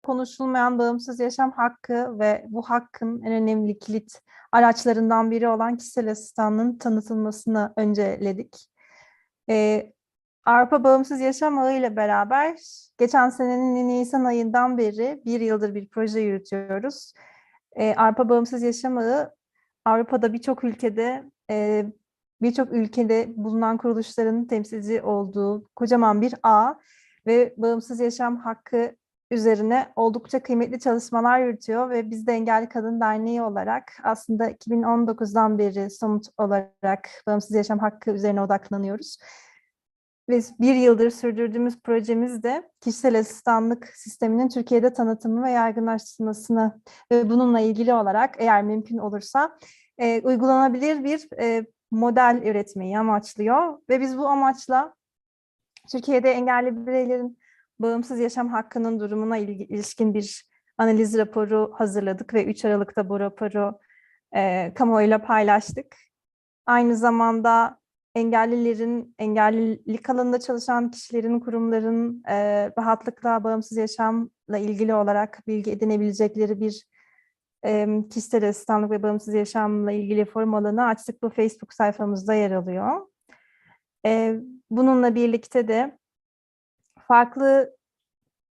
konuşulmayan bağımsız yaşam hakkı ve bu hakkın en önemli kilit araçlarından biri olan kişisel asistanlığın tanıtılmasını önceledik. Avrupa Bağımsız Yaşam Ağı ile beraber geçen senenin Nisan ayından beri bir yıldır bir proje yürütüyoruz. Avrupa Bağımsız Yaşam Ağı Avrupa'da birçok ülkede bulunan kuruluşların temsilci olduğu kocaman bir ağ ve bağımsız yaşam hakkı üzerine oldukça kıymetli çalışmalar yürütüyor ve biz de Engelli Kadın Derneği olarak aslında 2019'dan beri somut olarak bağımsız yaşam hakkı üzerine odaklanıyoruz. Ve bir yıldır sürdürdüğümüz projemiz de kişisel asistanlık sisteminin Türkiye'de tanıtımı ve yaygınlaştırılmasını ve bununla ilgili olarak eğer mümkün olursa uygulanabilir bir model üretmeyi amaçlıyor. Ve biz bu amaçla Türkiye'de engelli bireylerin bağımsız yaşam hakkının durumuna ilişkin bir analiz raporu hazırladık ve 3 Aralık'ta bu raporu kamuoyuyla paylaştık. Aynı zamanda engellilik alanında çalışan kişilerin, kurumların rahatlıkla bağımsız yaşamla ilgili olarak bilgi edinebilecekleri bir kişisel asistanlık ve bağımsız yaşamla ilgili forum alanı açtık. Bu Facebook sayfamızda yer alıyor. Bununla birlikte de farklı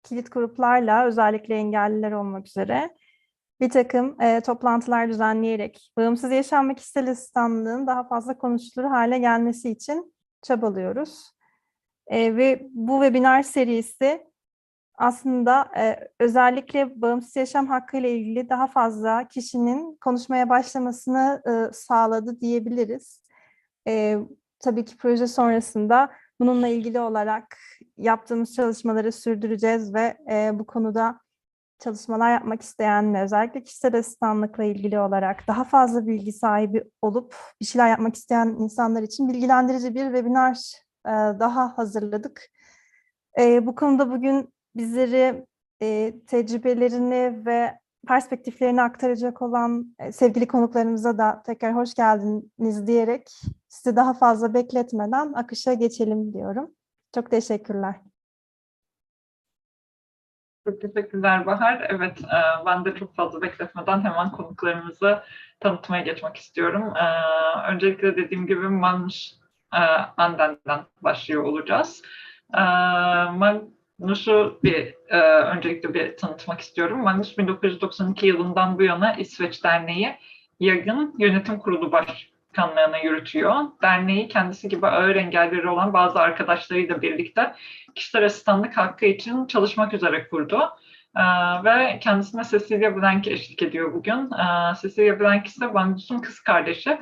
kilit gruplarla, özellikle engelliler olmak üzere bir takım toplantılar düzenleyerek bağımsız yaşam ve kişisel asistanlığın daha fazla konuşulur hale gelmesi için çabalıyoruz. Ve bu webinar serisi aslında özellikle bağımsız yaşam hakkı ile ilgili daha fazla kişinin konuşmaya başlamasını sağladı diyebiliriz. Tabii ki proje sonrasında bununla ilgili olarak yaptığımız çalışmaları sürdüreceğiz ve bu konuda çalışmalar yapmak isteyen ve özellikle kişisel asistanlıkla ilgili olarak daha fazla bilgi sahibi olup bir şeyler yapmak isteyen insanlar için bilgilendirici bir webinar daha hazırladık. Bu konuda bugün bizleri tecrübelerini ve perspektiflerini aktaracak olan sevgili konuklarımıza da tekrar hoş geldiniz diyerek sizi daha fazla bekletmeden akışa geçelim diyorum. Çok teşekkürler. Çok teşekkürler Bahar. Evet, ben de çok fazla bekletmeden hemen konuklarımızı tanıtmaya geçmek istiyorum. Öncelikle dediğim gibi Magnus Ander'den başlıyor olacağız. Magnus'u öncelikle bir tanıtmak istiyorum. Magnus 1992 yılından bu yana İsveç Derneği Yaygın Yönetim Kurulu Başkanlığı'nı yürütüyor. Derneği kendisi gibi ağır engelleri olan bazı arkadaşlarıyla birlikte kişisel asistanlık hakkı için çalışmak üzere kurdu. Ve kendisine Cecilia Blank eşlik ediyor bugün. Cecilia Blank ise Magnus'un kız kardeşi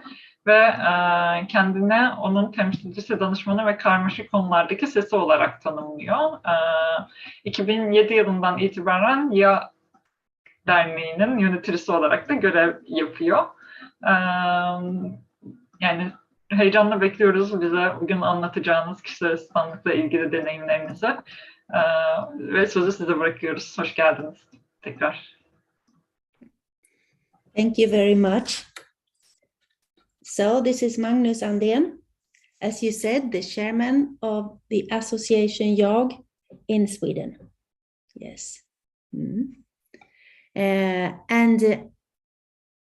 ve kendine onun temsilcisi, danışmanı ve karmaşık konulardaki sesi olarak tanımlıyor. 2007 yılından itibaren Ya Derneği'nin yöneticisi olarak da görev yapıyor. Yani heyecanla bekliyoruz bize bugün anlatacağınız kişisel asistanlıkla ilgili deneyimlerinizi. Ve sözü size bırakıyoruz. Hoş geldiniz tekrar. Thank you very much. So this is Magnus Andén, as you said, the chairman of the association YAG in Sweden. Yes. And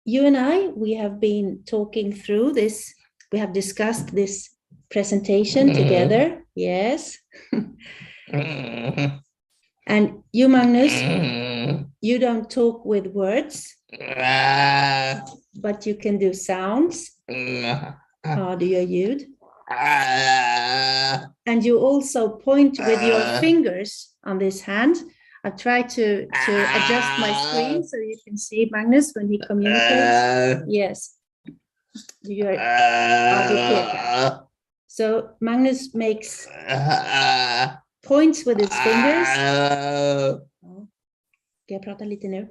you and I, we have been talking through this. We have discussed this presentation together. Yes. And you, Magnus, you don't talk with words, but you can do sounds. Ja, du gör ljud. And you also point with your fingers on this hand. I'll try to adjust my screen so you can see Magnus when he communicates. Yes. So Magnus makes points with his fingers. Ska jag prata lite nu?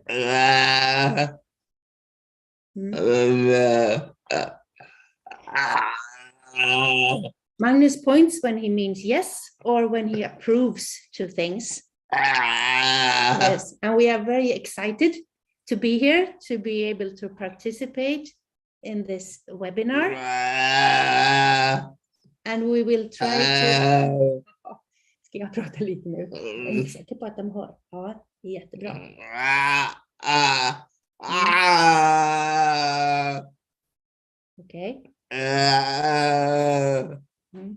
Magnus points when he means yes or when he approves to things. Yes, and we are very excited to be here, to be able to participate in this webinar. And we will try to... Ska jag prata lite nu? Jag är inte säker på att de hör. Ja, Jättebra. Okej. Mm.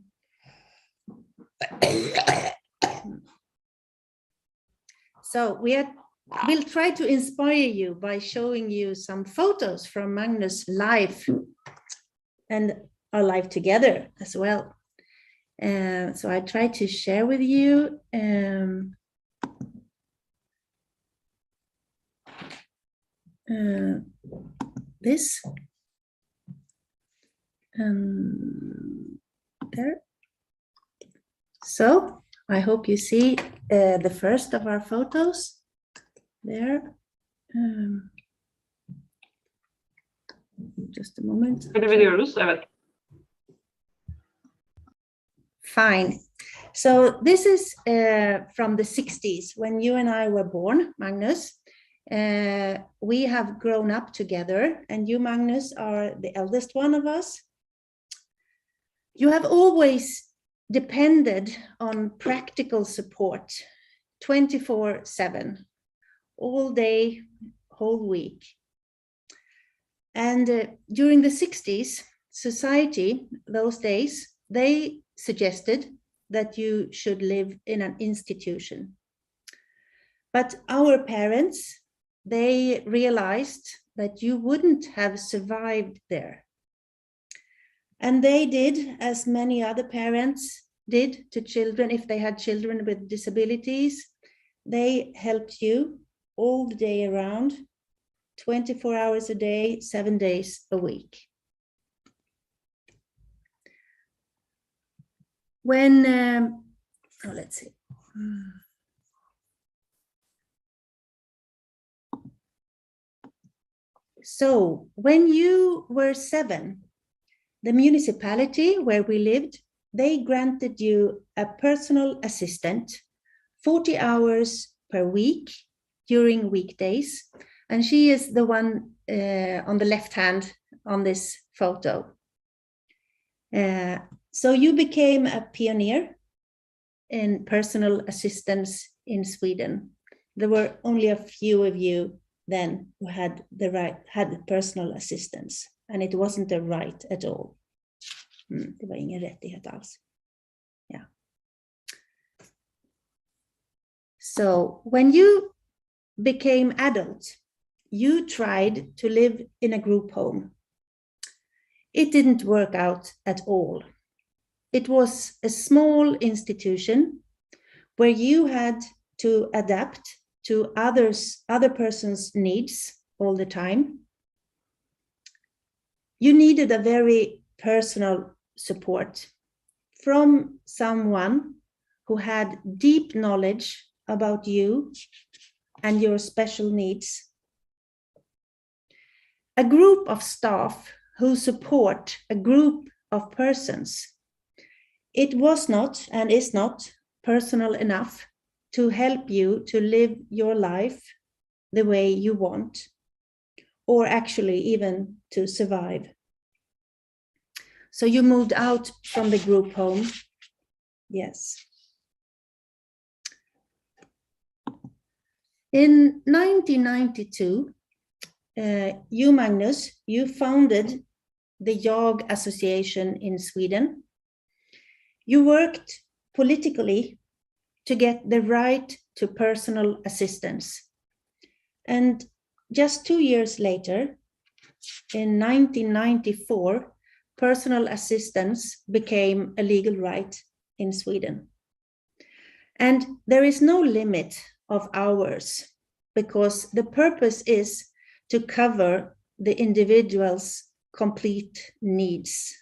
So we'll try to inspire you by showing you some photos from Magnus' life and our life together as well. So I try to share with you this. There. So I hope you see the first of our photos there. Just a moment. Görebiliyoruz, evet. Fine. So this is from the 60s when you and I were born, Magnus. We have grown up together, and you, Magnus, are the eldest one of us. You have always depended on practical support 24/7, all day, whole week. And during the 60s, society, those days, they suggested that you should live in an institution. But our parents, they realized that you wouldn't have survived there. And they did, as many other parents did to children, if they had children with disabilities, they helped you all the day around, 24 hours a day, 7 days a week. When, let's see. So when you were 7, the municipality where we lived, they granted you a personal assistant, 40 hours per week during weekdays. And she is the one on the left hand on this photo. So you became a pioneer in personal assistance in Sweden. There were only a few of you then who had personal assistance, and it wasn't a right at all. Det var ingen rättighet alls. Yeah. So when you became adult, you tried to live in a group home. It didn't work out at all. It was a small institution where you had to adapt to other person's needs all the time. You needed a very personal support from someone who had deep knowledge about you and your special needs. A group of staff who support a group of persons. It was not and is not personal enough to help you to live your life the way you want, or actually even to survive. So you moved out from the group home. Yes. In 1992, you, Magnus, you founded the JAG Association in Sweden. You worked politically to get the right to personal assistance. And just 2 years later, in 1994, personal assistance became a legal right in Sweden. And there is no limit of hours because the purpose is to cover the individual's complete needs.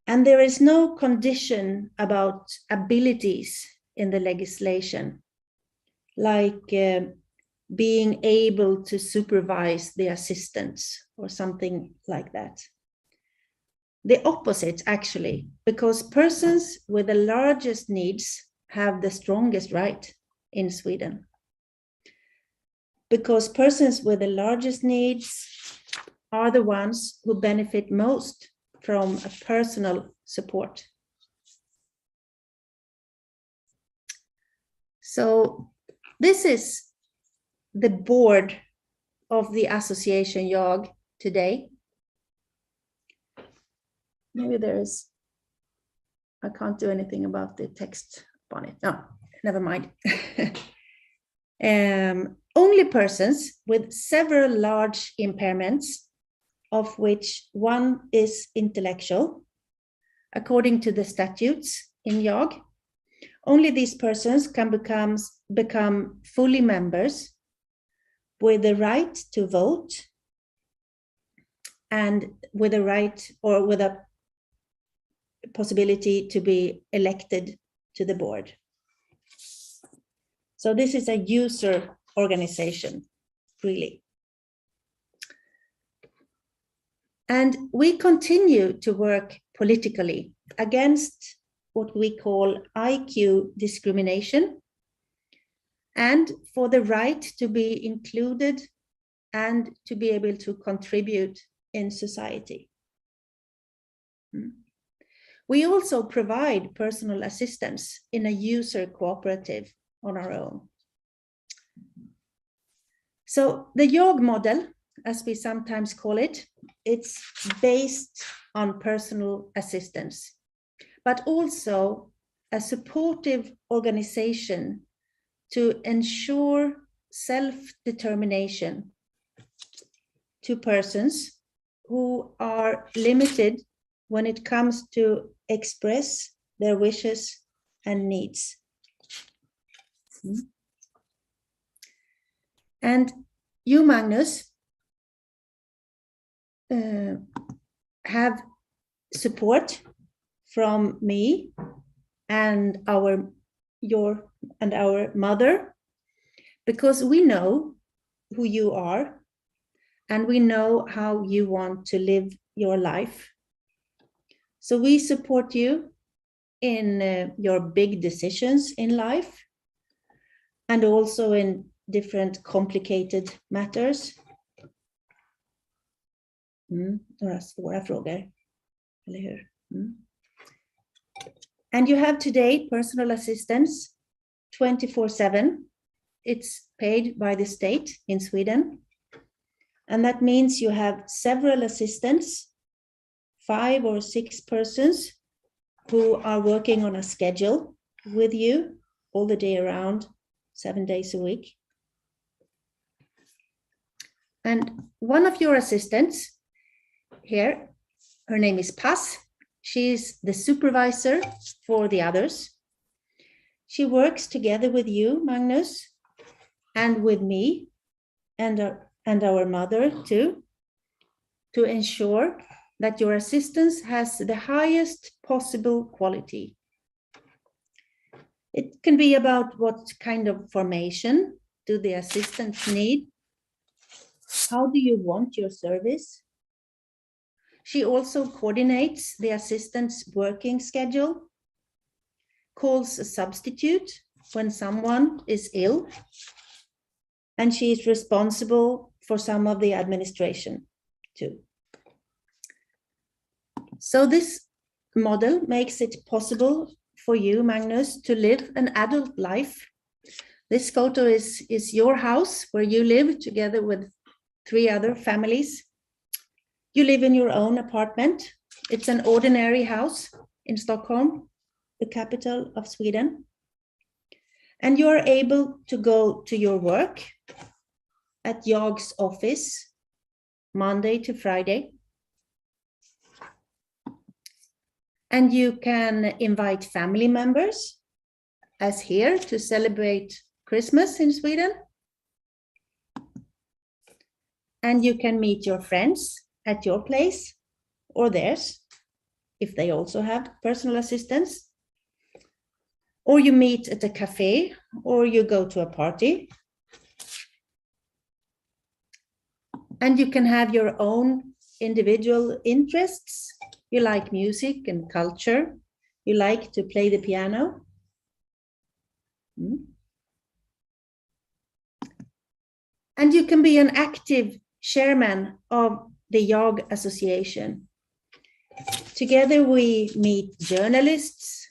And there is no condition about abilities in the legislation, like being able to supervise the assistants or something like that. The opposite, actually, because persons with the largest needs have the strongest right in Sweden. Because persons with the largest needs are the ones who benefit most from a personal support. So This is the board of the Association YOG today. Maybe I can't do anything about the text on it. No, never mind. Only persons with several large impairments, of which one is intellectual, according to the statutes in YOG, only these persons can become fully members with the right to vote and with a right or with a possibility to be elected to the board. So this is a user organization, really. And we continue to work politically against what we call IQ discrimination and for the right to be included and to be able to contribute in society. We also provide personal assistance in a user cooperative on our own. So the YOG model, as we sometimes call it, it's based on personal assistance, but also a supportive organization to ensure self-determination to persons who are limited when it comes to express their wishes and needs. And you, Magnus, have support from me and our mother, because we know who you are and we know how you want to live your life. So we support you in your big decisions in life and also in different complicated matters. Några svåra frågor, eller hur? And you have today personal assistance 24/7. It's paid by the state in Sweden. And that means you have several assistants, 5 or 6 persons who are working on a schedule with you all the day around, 7 days a week. And one of your assistants here, her name is Paz. She's the supervisor for the others. She works together with you, Magnus, and with me and our mother too, to ensure that your assistance has the highest possible quality. It can be about what kind of formation do the assistants need? How do you want your service? She also coordinates the assistant's working schedule, calls a substitute when someone is ill, and she is responsible for some of the administration too. So this model makes it possible for you, Magnus, to live an adult life. This photo is your house where you live together with 3 other families. You live in your own apartment. It's an ordinary house in Stockholm, the capital of Sweden. And you're able to go to your work at YOG's office Monday to Friday. And you can invite family members, as here, to celebrate Christmas in Sweden. And you can meet your friends at your place or theirs, if they also have personal assistants. Or you meet at a cafe, or you go to a party. And you can have your own individual interests. You like music and culture. You like to play the piano. And you can be an active chairman of the YOG Association. Together we meet journalists,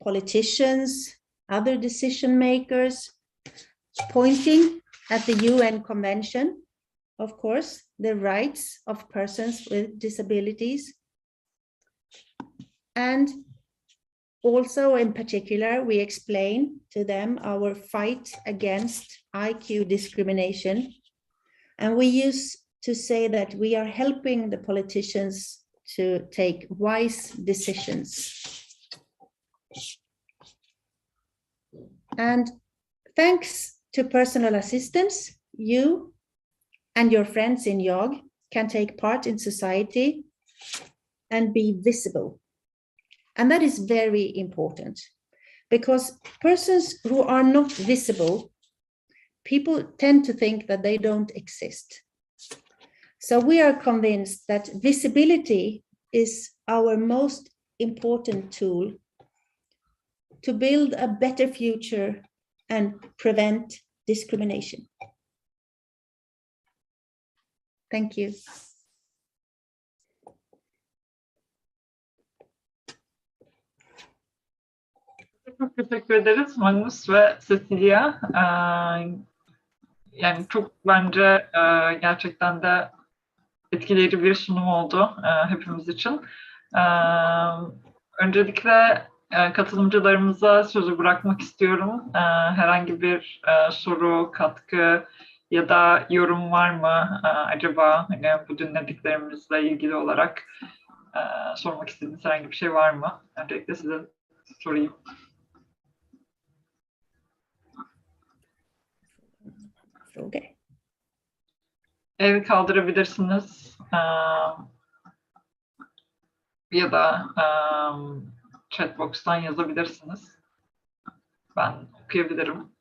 politicians, other decision makers, pointing at the UN Convention, of course, the rights of persons with disabilities. And also, in particular, we explain to them our fight against IQ discrimination. And we used to say that we are helping the politicians to take wise decisions. And thanks to personal assistance, you and your friends in YOG can take part in society and be visible. And that is very important, because persons who are not visible, people tend to think that they don't exist. So we are convinced that visibility is our most important tool to build a better future and prevent discrimination. Thank you. Çok teşekkür ederiz Magnus ve Cecilia. Yani çok bence gerçekten de etkileyici bir sunum oldu hepimiz için. Öncelikle katılımcılarımıza sözü bırakmak istiyorum. Herhangi bir soru, katkı ya da yorum var mı acaba bu dinlediklerimizle ilgili olarak sormak istediğiniz herhangi bir şey var mı? Öncelikle size sorayım. Okay. El kaldırabilirsiniz ya da chatbox'tan yazabilirsiniz. Ben okuyabilirim.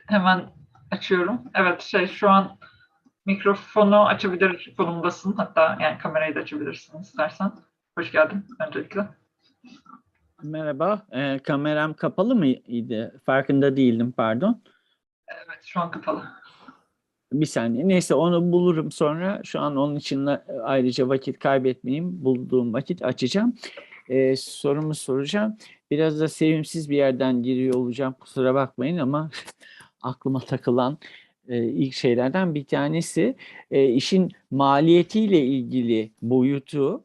Hemen açıyorum. Evet, şu an mikrofonu açabilir konumdasın. Hatta yani kamerayı da açabilirsin istersen. Hoş geldin öncelikle. Merhaba. Kameram kapalı mıydı? Farkında değildim, pardon. Evet, şu an kapalı. Bir saniye. Neyse, onu bulurum sonra. Şu an onun için ayrıca vakit kaybetmeyeyim. Bulduğum vakit açacağım. Sorumu soracağım. Biraz da sevimsiz bir yerden giriyor olacağım. Kusura bakmayın ama aklıma takılan ilk şeylerden bir tanesi işin maliyetiyle ilgili boyutu.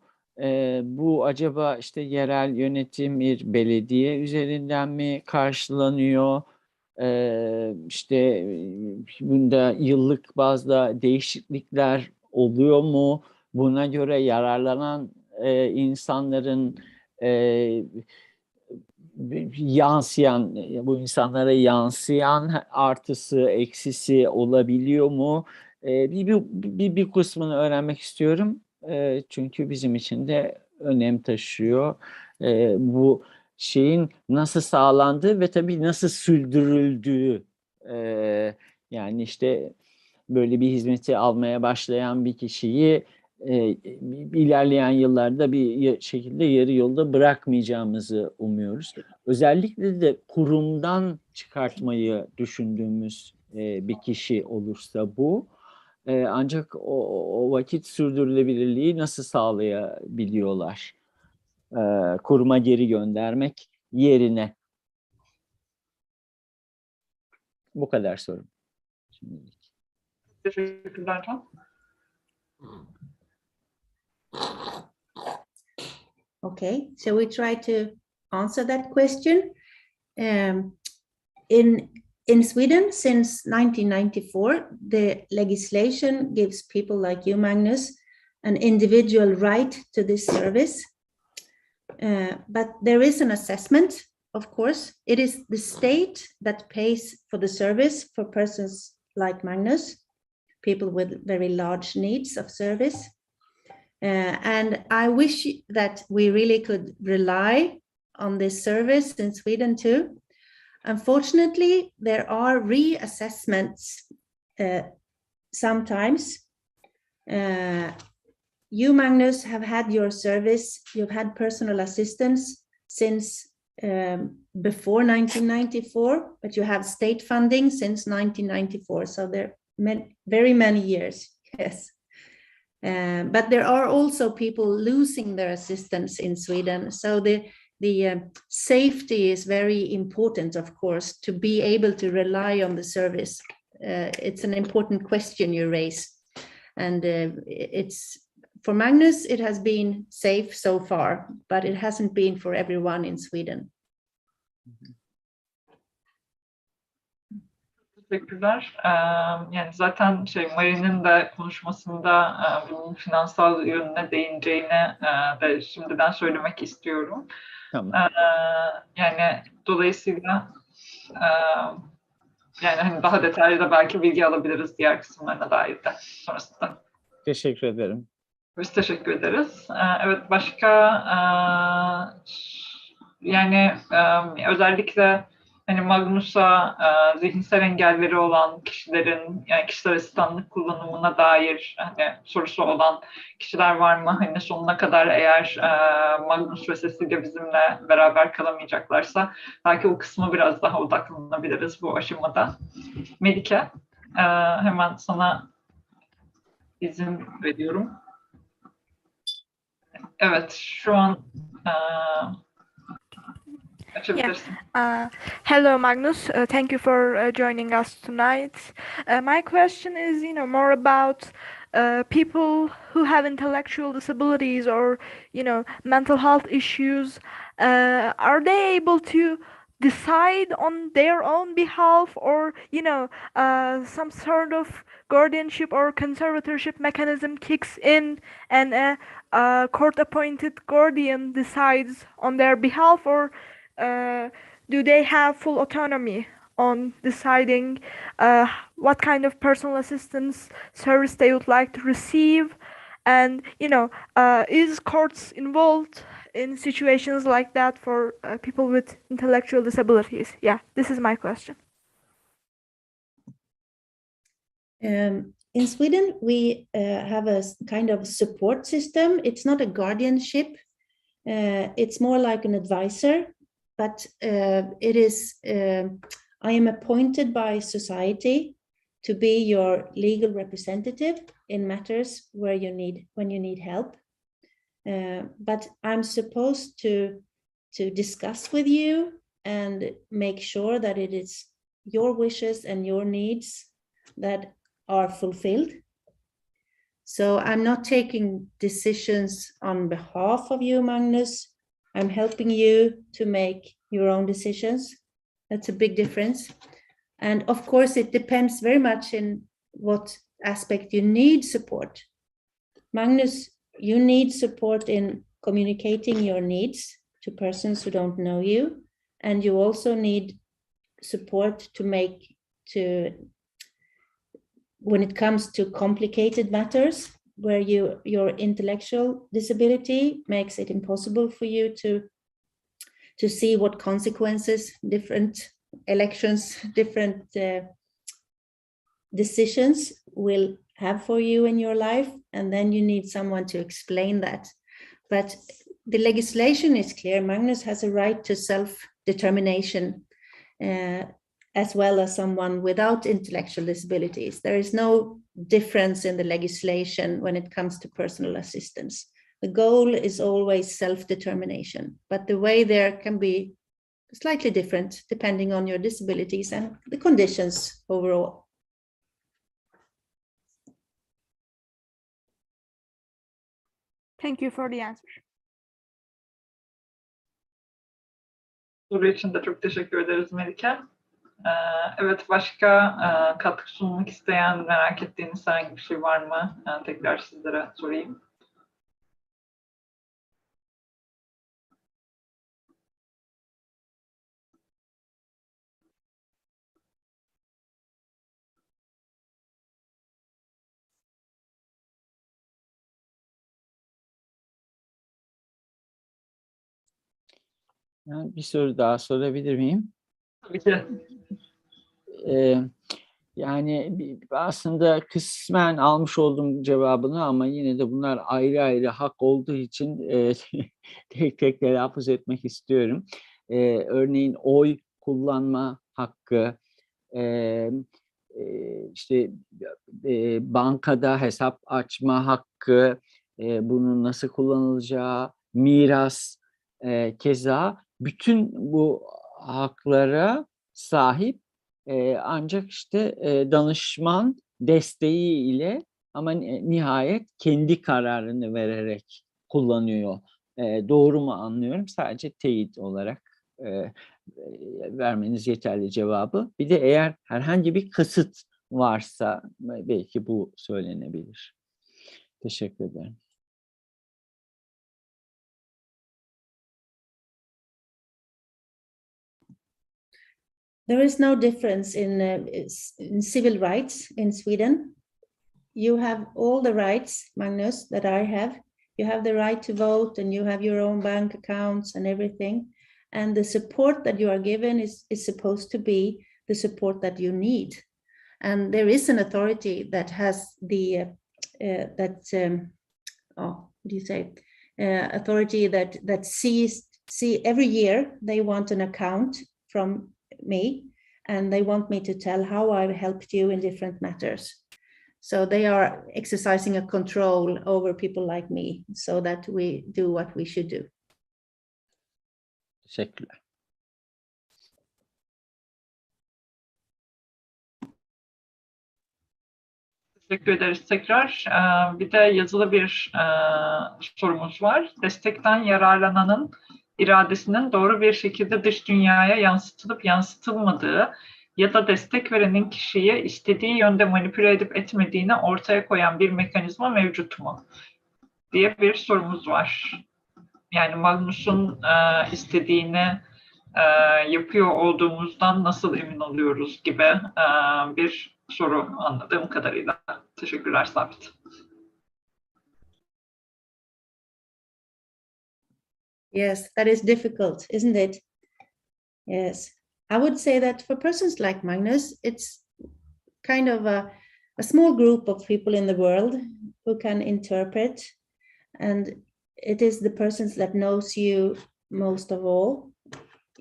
Bu acaba işte yerel yönetim, bir belediye üzerinden mi karşılanıyor? İşte bunda yıllık bazda değişiklikler oluyor mu? Buna göre yararlanan insanların yansıyan, bu insanlara yansıyan artısı, eksisi olabiliyor mu? Bir kısmını öğrenmek istiyorum. Çünkü bizim için de önem taşıyor. Bu şeyin nasıl sağlandığı ve tabii nasıl sürdürüldüğü. Yani işte böyle bir hizmeti almaya başlayan bir kişiyi ilerleyen yıllarda bir şekilde yarı yolda bırakmayacağımızı umuyoruz. Özellikle de kurumdan çıkartmayı düşündüğümüz bir kişi olursa bu. Ancak o vakit sürdürülebilirliği nasıl sağlayabiliyorlar? Kuruma geri göndermek yerine. Bu kadar sorum. Şimdilik. Teşekkürler Can. Okay, so we try to answer that question. In Sweden, since 1994, the legislation gives people like you, Magnus, an individual right to this service. But there is an assessment, of course. It is the state that pays for the service for persons like Magnus, people with very large needs of service. And I wish that we really could rely on this service in Sweden too. Unfortunately, there are reassessments sometimes. You, Magnus, have had your service, you've had personal assistance since before 1994, but you have state funding since 1994. So there are very many years, yes. But there are also people losing their assistance in Sweden. So the safety is very important, of course, to be able to rely on the service. It's an important question you raise. And for Magnus, it has been safe so far, but it hasn't been for everyone in Sweden. Teşekkürler. Yani zaten Mari'nin de konuşmasında bunun finansal yönüne değineceğini de şimdiden söylemek istiyorum. Tamam. Yani dolayısıyla yani hani daha detaylı da belki bilgi alabiliriz diğer kısımlarına dair de sonrasında. Teşekkür ederim. Biz teşekkür ederiz. Evet, başka yani özellikle hani Magnus'a zihinsel engelleri olan kişilerin yani kişisel asistanlık kullanımına dair hani sorusu olan kişiler var mı? Hani sonuna kadar eğer Magnus ve Cecilia bizimle beraber kalamayacaklarsa belki o kısmı biraz daha odaklanabiliriz bu aşamada. Melike, hemen sana izin veriyorum. Evet, şu an açabilirsin. Hello, Magnus. Thank you for joining us tonight. My question is, more about people who have intellectual disabilities or, mental health issues. Are they able to decide on their own behalf, or, some sort of guardianship or conservatorship mechanism kicks in and a court-appointed guardian decides on their behalf, or do they have full autonomy on deciding what kind of personal assistance service they would like to receive? And, is courts involved in situations like that for people with intellectual disabilities? Yeah, this is my question. In Sweden, we have a kind of support system. It's not a guardianship. It's more like an advisor. But it is, I am appointed by society to be your legal representative in matters when you need help. But I'm supposed to discuss with you and make sure that it is your wishes and your needs that are fulfilled. So I'm not taking decisions on behalf of you, Magnus. I'm helping you to make your own decisions. That's a big difference. And of course, it depends very much in what aspect you need support. Magnus, you need support in communicating your needs to persons who don't know you. And you also need support when it comes to complicated matters, where your intellectual disability makes it impossible for you to see what consequences different elections, different decisions will have for you in your life, and then you need someone to explain that. But the legislation is clear. Magnus has a right to self-determination, as well as someone without intellectual disabilities. There is no difference in the legislation when it comes to personal assistance. The goal is always self-determination, but the way there can be slightly different depending on your disabilities and the conditions overall. Thank you for the answer. Soru için de çok teşekkür ederiz Melike. Evet, başka katkı sunmak isteyen, merak ettiğiniz herhangi bir şey var mı? Tekrar sizlere sorayım. Bir soru daha sorabilir miyim? Tabii ki. Yani aslında kısmen almış oldum cevabını ama yine de bunlar ayrı ayrı hak olduğu için tek tek telaffuz etmek istiyorum. Örneğin oy kullanma hakkı, işte bankada hesap açma hakkı, bunun nasıl kullanılacağı, miras, keza bütün bu haklara sahip, ancak işte danışman desteği ile ama nihayet kendi kararını vererek kullanıyor. Doğru mu anlıyorum? Sadece teyit olarak vermeniz yeterli cevabı. Bir de eğer herhangi bir kasıt varsa belki bu söylenebilir. Teşekkür ederim. There is no difference in civil rights in Sweden. You have all the rights, Magnus, that I have. You have the right to vote and you have your own bank accounts and everything. And the support that you are given is supposed to be the support that you need. And there is an authority that has the, authority that see every year they want an account from me and they want me to tell how I've helped you in different matters. So they are exercising a control over people like me so that we do what we should do. Teşekkürler. Teşekkür ederiz tekrar. Bir de yazılı bir sorumuz var. Destekten yararlananın iradesinin doğru bir şekilde dış dünyaya yansıtılıp yansıtılmadığı ya da destek verenin kişiyi istediği yönde manipüle edip etmediğini ortaya koyan bir mekanizma mevcut mu? Diye bir sorumuz var. Yani Magnus'un istediğini yapıyor olduğumuzdan nasıl emin oluyoruz gibi bir soru anladığım kadarıyla. Teşekkürler Sabit. Yes, that is difficult, isn't it? Yes, I would say that for persons like Magnus, it's kind of a small group of people in the world who can interpret, and it is the persons that knows you most of all,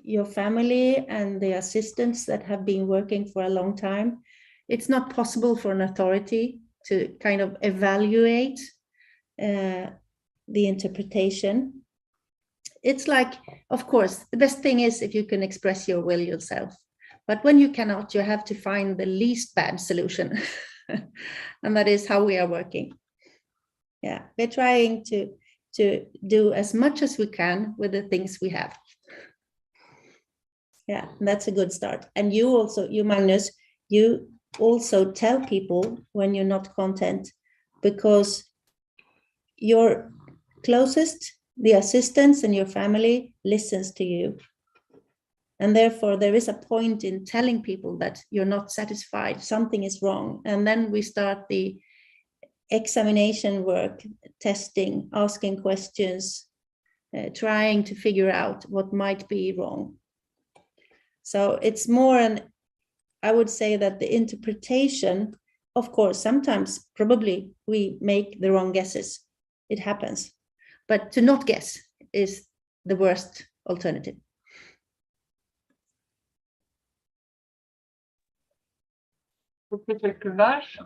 your family and the assistants that have been working for a long time. It's not possible for an authority to kind of evaluate the interpretation. It's like, of course, the best thing is if you can express your will yourself. But when you cannot, you have to find the least bad solution. And that is how we are working. Yeah, we're trying to do as much as we can with the things we have. Yeah, that's a good start. And you also, Magnus, you also tell people when you're not content, because your closest, the assistants and your family listens to you. And therefore there is a point in telling people that you're not satisfied, something is wrong. And then we start the examination work, testing, asking questions, trying to figure out what might be wrong. So it's more I would say that the interpretation, of course, sometimes probably we make the wrong guesses. It happens. But to not guess is the worst alternative. Çok teşekkürler.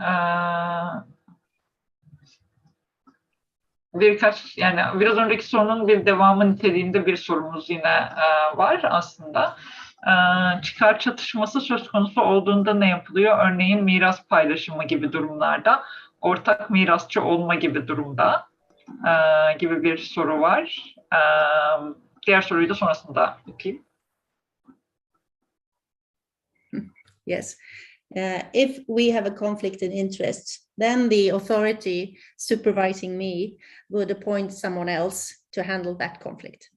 Yani biraz önceki sorunun bir devamı niteliğinde bir sorumuz yine var aslında. Çıkar çatışması söz konusu olduğunda ne yapılıyor? Örneğin miras paylaşımı gibi durumlarda, ortak mirasçı olma gibi durumda gibi bir soru var. Diğer soruyu da sonrasında okuyayım. Yes. If we have a conflict in interests, then the authority supervising me would appoint someone else to handle that conflict.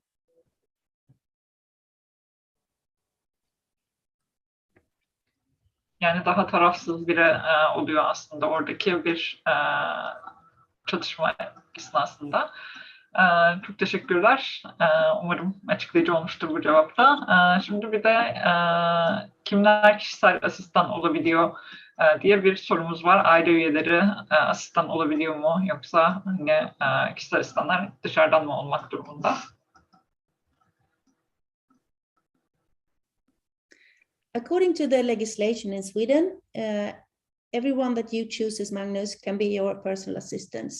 Yani daha tarafsız biri oluyor aslında oradaki bir çatışma esnasında. Çok teşekkürler. Umarım açıklayıcı olmuştur bu cevapta. Şimdi bir de kimler kişisel asistan olabiliyor diye bir sorumuz var. Aile üyeleri asistan olabiliyor mu? Yoksa hani, kişisel asistanlar dışarıdan mı olmak durumunda? according to the legislation in Sweden, everyone that you choose as Magnus can be your personal assistant.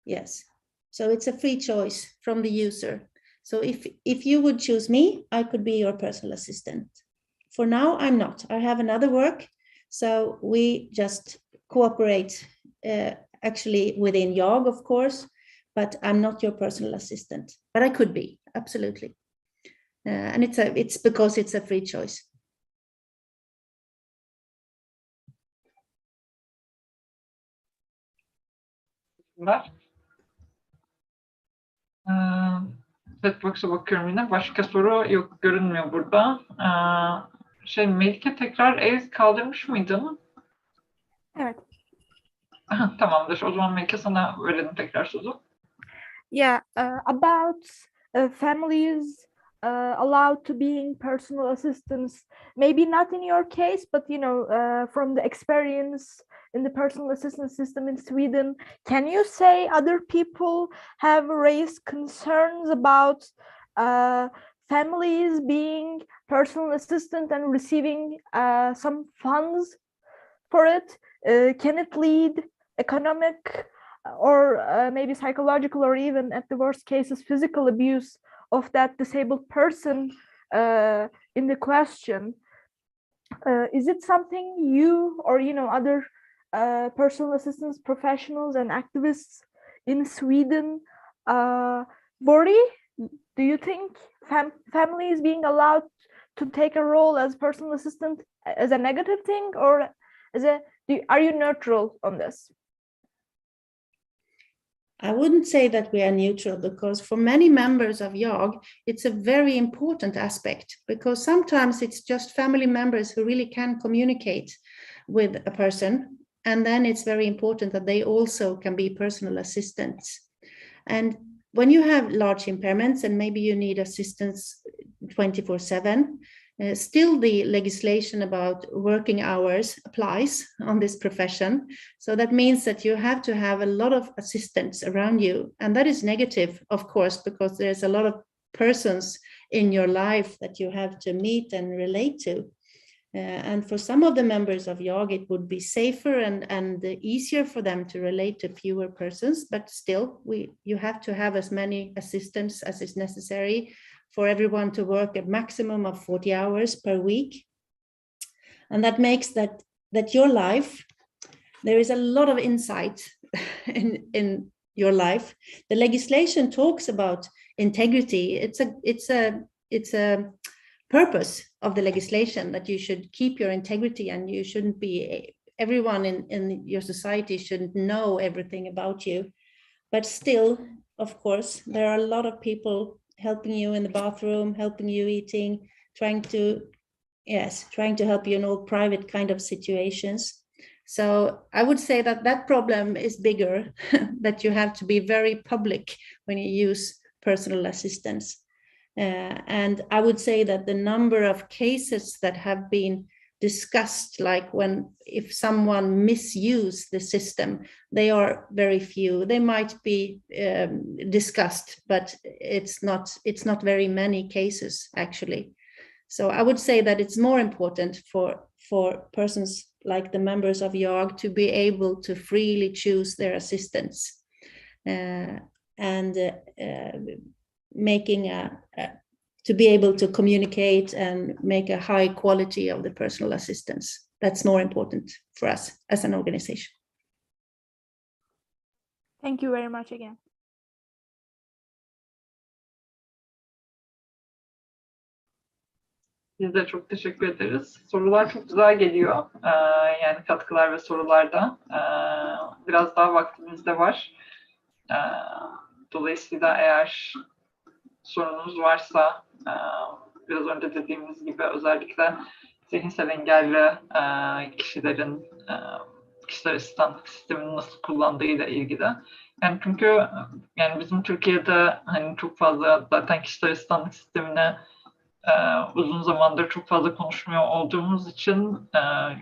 Yes. So it's a free choice from the user. So if you would choose me, I could be your personal assistant. For now, I'm not. I have another work. So we just cooperate actually within YAG, of course, but I'm not your personal assistant. But I could be, absolutely. And it's because it's a free choice. Chatbox'a bakıyorum yine. Başka soru yok, görünmüyor burada. Melike tekrar el kaldırmış mıydın? Evet. Tamamdır. O zaman Melike sana verelim tekrar sözü. Yeah, about families allowed to being personal assistants, maybe not in your case, but from the experience in the personal assistance system in Sweden, can you say other people have raised concerns about families being personal assistant and receiving some funds for it? Can it lead economic or maybe psychological, or even at the worst cases, physical abuse of that disabled person in the question? Is it something you or other personal assistance professionals and activists in Sweden worry? Do you think families being allowed to take a role as personal assistant as a negative thing, or are you neutral on this? I wouldn't say that we are neutral, because for many members of YAG, it's a very important aspect, because sometimes it's just family members who really can communicate with a person. And then it's very important that they also can be personal assistants. And when you have large impairments and maybe you need assistance 24/7, still the legislation about working hours applies on this profession. So that means that you have to have a lot of assistants around you. And that is negative, of course, because there's a lot of persons in your life that you have to meet and relate to. And for some of the members of YAG, it would be safer and easier for them to relate to fewer persons, but still you have to have as many assistants as is necessary for everyone to work a maximum of 40 hours per week. And that makes that your life, there is a lot of insight in your life. The legislation talks about integrity. It's a purpose of the legislation that you should keep your integrity, and you shouldn't be, everyone in your society shouldn't know everything about you. But still, of course, there are a lot of people helping you in the bathroom, helping you eating, trying to help you in all private kind of situations. So I would say that problem is bigger, that you have to be very public when you use personal assistance. And I would say that the number of cases that have been discussed, like if someone misuse the system, they are very few. They might be discussed, but it's not very many cases actually. So I would say that it's more important for persons like the members of YAG to be able to freely choose their assistants, and making to be able to communicate and make a high quality of the personal assistance. That's more important for us as an organization. Thank you very much again. Biz de çok teşekkür ederiz. Sorular çok güzel geliyor. Yani katkılar ve sorularda. Biraz daha vaktimiz de var. Dolayısıyla eğer sorunuz varsa, biraz önce dediğimiz gibi özellikle zihinsel engelli kişilerin kişisel asistanlık sistemini nasıl kullandığıyla ilgili. Yani çünkü bizim Türkiye'de çok fazla zaten kişisel asistanlık sistemine uzun zamandır çok fazla konuşmuyor olduğumuz için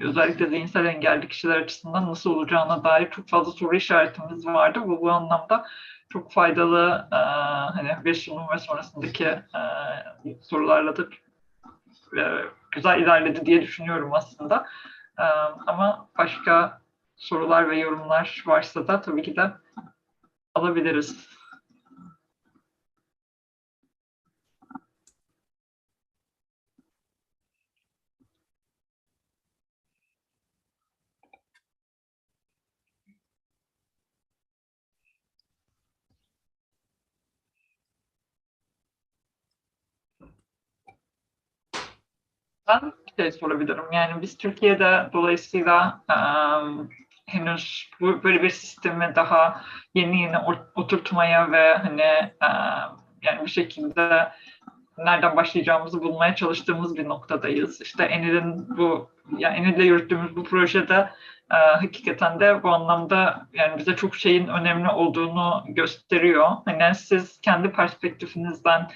özellikle zihinsel engelli kişiler açısından nasıl olacağına dair çok fazla soru işaretimiz vardı. Bu anlamda çok faydalı 5 yılın ve sonrasındaki sorularla da güzel ilerledi diye düşünüyorum aslında. Ama başka sorular ve yorumlar varsa da tabii ki de alabiliriz. Ben sorabilirim. Yani biz Türkiye'de dolayısıyla henüz böyle bir sistemi daha yeni oturtmaya ve hani yani bir şekilde nereden başlayacağımızı bulmaya çalıştığımız bir noktadayız. İşte Enil'le yürüttüğümüz bu projede hakikaten de bu anlamda yani bize çok şeyin önemli olduğunu gösteriyor. Hani siz kendi perspektifinizden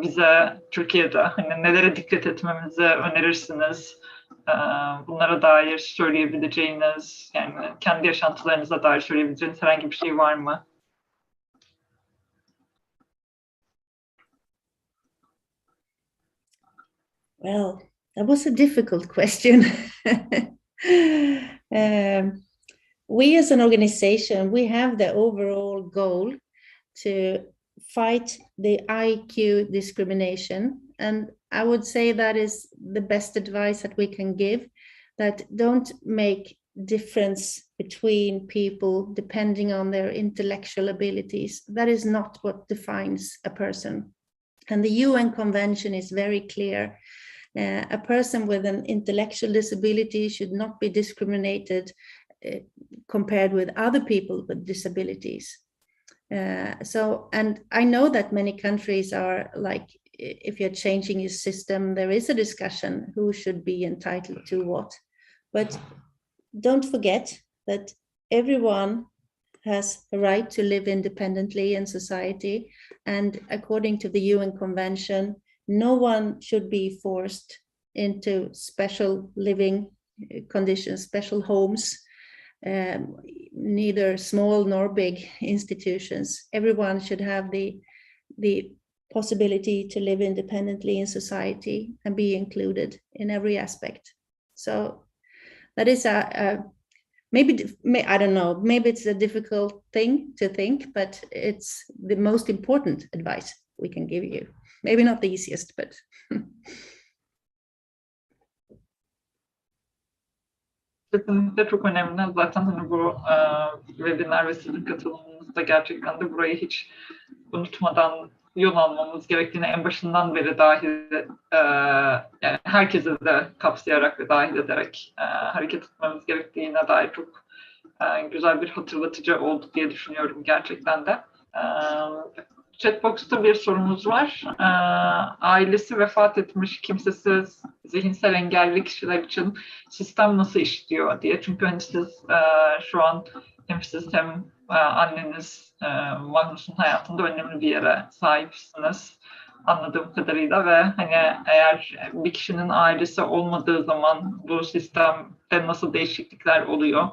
bize Türkiye'de hani nelere dikkat etmemizi önerirsiniz? Bunlara dair söyleyebileceğiniz, yani kendi yaşantılarınıza dair söyleyebileceğiniz herhangi bir şey var mı? Well, that was a difficult question. We as an organization, we have the overall goal to fight the IQ discrimination. And I would say that is the best advice that we can give, that don't make difference between people depending on their intellectual abilities. That is not what defines a person. And the UN Convention is very clear. A person with an intellectual disability should not be discriminated compared with other people with disabilities. And I know that many countries are like, if you're changing your system, there is a discussion who should be entitled to what. But don't forget that everyone has a right to live independently in society. And according to the UN Convention, no one should be forced into special living conditions, special homes, neither small nor big institutions. Everyone should have the possibility to live independently in society and be included in every aspect. So that is maybe, I don't know, maybe it's a difficult thing to think, but it's the most important advice we can give you. Maybe not the easiest, but Kesinlikle çok önemli. Zaten hani bu webinar ve sizin katılımınız da gerçekten de burayı hiç unutmadan yol almamız gerektiğini en başından beri yani herkese de kapsayarak ve dahil ederek hareket etmemiz gerektiğine dair çok güzel bir hatırlatıcı oldu diye düşünüyorum gerçekten de. Chatbox'ta bir sorumuz var. Ailesi vefat etmiş, kimsesiz, zihinsel engelli kişiler için sistem nasıl işliyor diye. Çünkü hani siz şu an hem siz hem anneniz Magnus'un hayatında önemli bir yere sahipsiniz anladığım kadarıyla ve hani eğer bir kişinin ailesi olmadığı zaman bu sistemde nasıl değişiklikler oluyor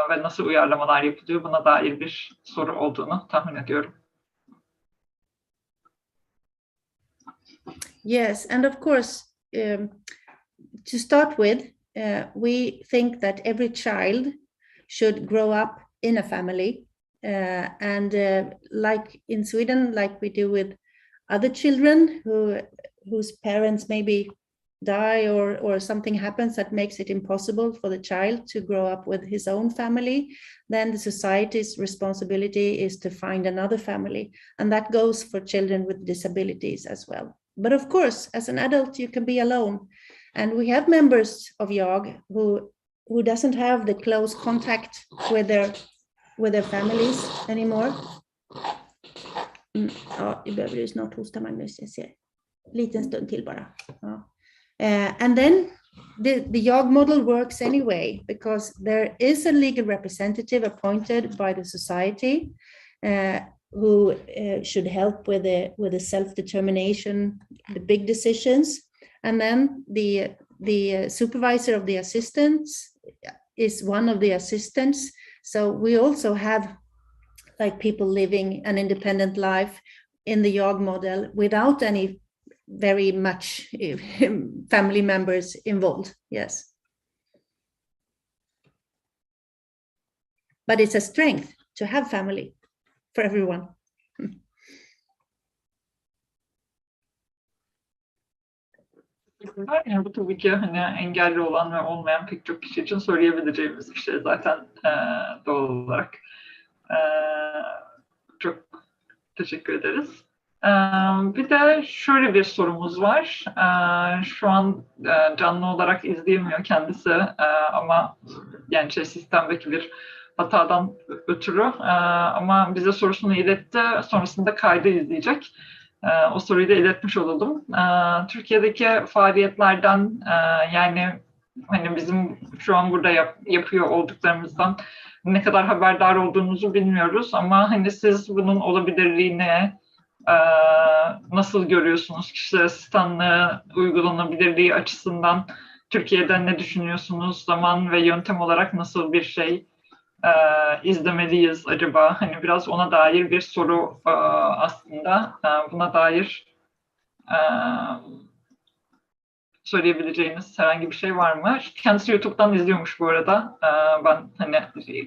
ve nasıl uyarlamalar yapılıyor, buna dair bir soru olduğunu tahmin ediyorum. Yes, and of course, to start with, we think that every child should grow up in a family, and like in Sweden, like we do with other children whose parents maybe die or something happens that makes it impossible for the child to grow up with his own family, then the society's responsibility is to find another family, and that goes for children with disabilities as well. But of course, as an adult, you can be alone. And we have members of YAG who doesn't have the close contact with their families anymore. Ja, du behöver ju snart hosta, Magnus. Jag ser. Liten stund till bara. Ja. And then the YAG model works anyway, because there is a legal representative appointed by the society who should help with the self-determination, the big decisions. And then the supervisor of the assistants is one of the assistants. So we also have like people living an independent life in the YAG model without any very much family members involved. Yes. But it's a strength to have family for everyone. Yani bu tabii ki hani engelli olan ve olmayan pek çok kişi için söyleyebileceğimiz bir şey zaten doğal olarak. Çok teşekkür ederiz. Bir de şöyle bir sorumuz var. Şu an canlı olarak izleyemiyor kendisi ama yani sistemdeki bir hatadan ötürü ama bize sorusunu iletti. Sonrasında kaydı izleyecek. O soruyu da iletmiş olalım. Türkiye'deki faaliyetlerden yani hani bizim şu an burada yapıyor olduklarımızdan ne kadar haberdar olduğunuzu bilmiyoruz ama hani siz bunun olabilirliğini nasıl görüyorsunuz? Kişisel asistanlığı uygulanabilirliği açısından Türkiye'den ne düşünüyorsunuz? Zaman ve yöntem olarak nasıl bir şey izlemeliyiz acaba? Hani biraz ona dair bir soru aslında. Buna dair söyleyebileceğiniz herhangi bir şey var mı? Kendisi YouTube'dan izliyormuş bu arada. Ben hani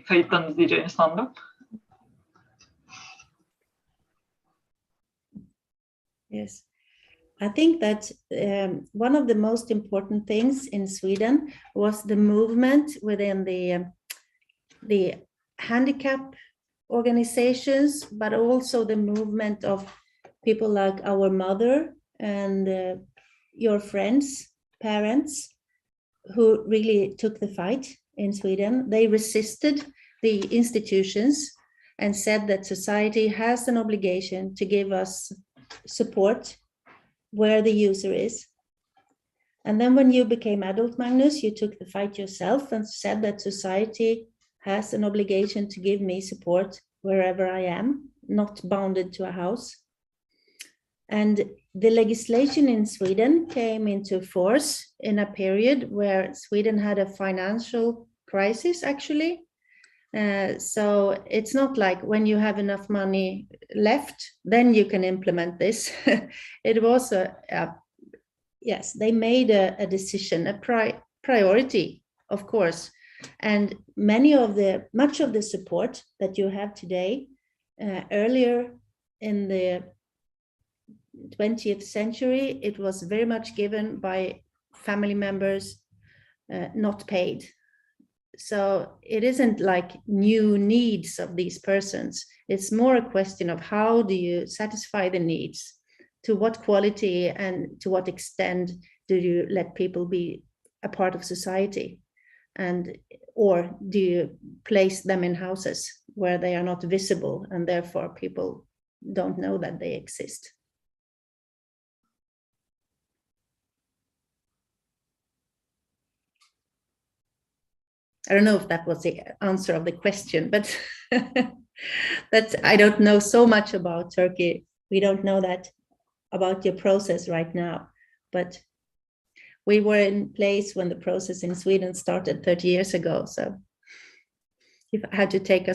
kayıttan izleyeceğini sandım. Yes, I think that one of the most important things in Sweden was the movement within the handicap organizations, but also the movement of people like our mother and your friends, parents, who really took the fight in Sweden. They resisted the institutions and said that society has an obligation to give us support where the user is. And then when you became adult, Magnus, you took the fight yourself and said that society has an obligation to give me support wherever I am, not bounded to a house. And the legislation in Sweden came into force in a period where Sweden had a financial crisis, actually. So it's not like when you have enough money left, then you can implement this. It was yes, they made a decision, a priority, of course. And much of the support that you have today, earlier in the 20th century, it was very much given by family members, not paid. So it isn't like new needs of these persons. It's more a question of how do you satisfy the needs, to what quality and to what extent do you let people be a part of society, or do you place them in houses where they are not visible and therefore people don't know that they exist. I don't know if that was the answer of the question, but I don't know so much about Turkey. We don't know that about your process right now, but we were in place when the process in Sweden started 30 years ago. So you had to take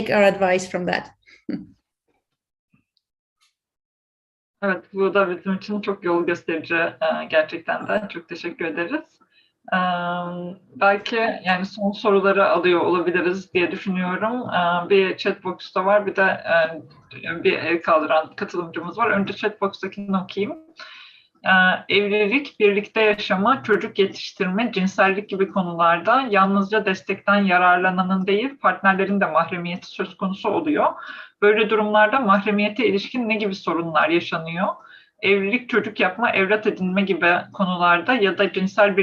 our advice from that. Evet, bu da bizim için çok yol gösterici gerçekten de. Çok teşekkür ederiz. Belki yani son soruları alıyor olabiliriz diye düşünüyorum. Bir chatbox'ta var, bir de bir el kaldıran katılımcımız var. Önce chatbox'takini okuyayım. Evlilik, birlikte yaşama, çocuk yetiştirme, cinsellik gibi konularda yalnızca destekten yararlananın değil, partnerlerin de mahremiyeti söz konusu oluyor. Böyle durumlarda mahremiyete ilişkin ne gibi sorunlar yaşanıyor? Evlilik, çocuk yapma, evlat edinme gibi konularda ya da cinsel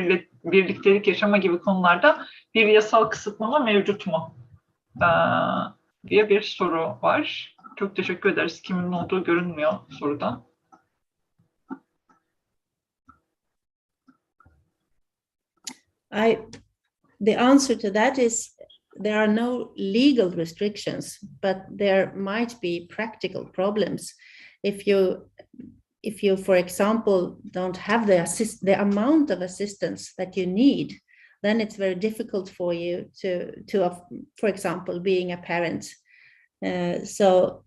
birliktelik yaşama gibi konularda bir yasal kısıtlama mevcut mu? Diye bir soru var. Çok teşekkür ederiz. Kimin olduğu görünmüyor soruda. The answer to that is there are no legal restrictions, but there might be practical problems. If you, for example, don't have the amount of assistance that you need, then it's very difficult for you to for example, being a parent. So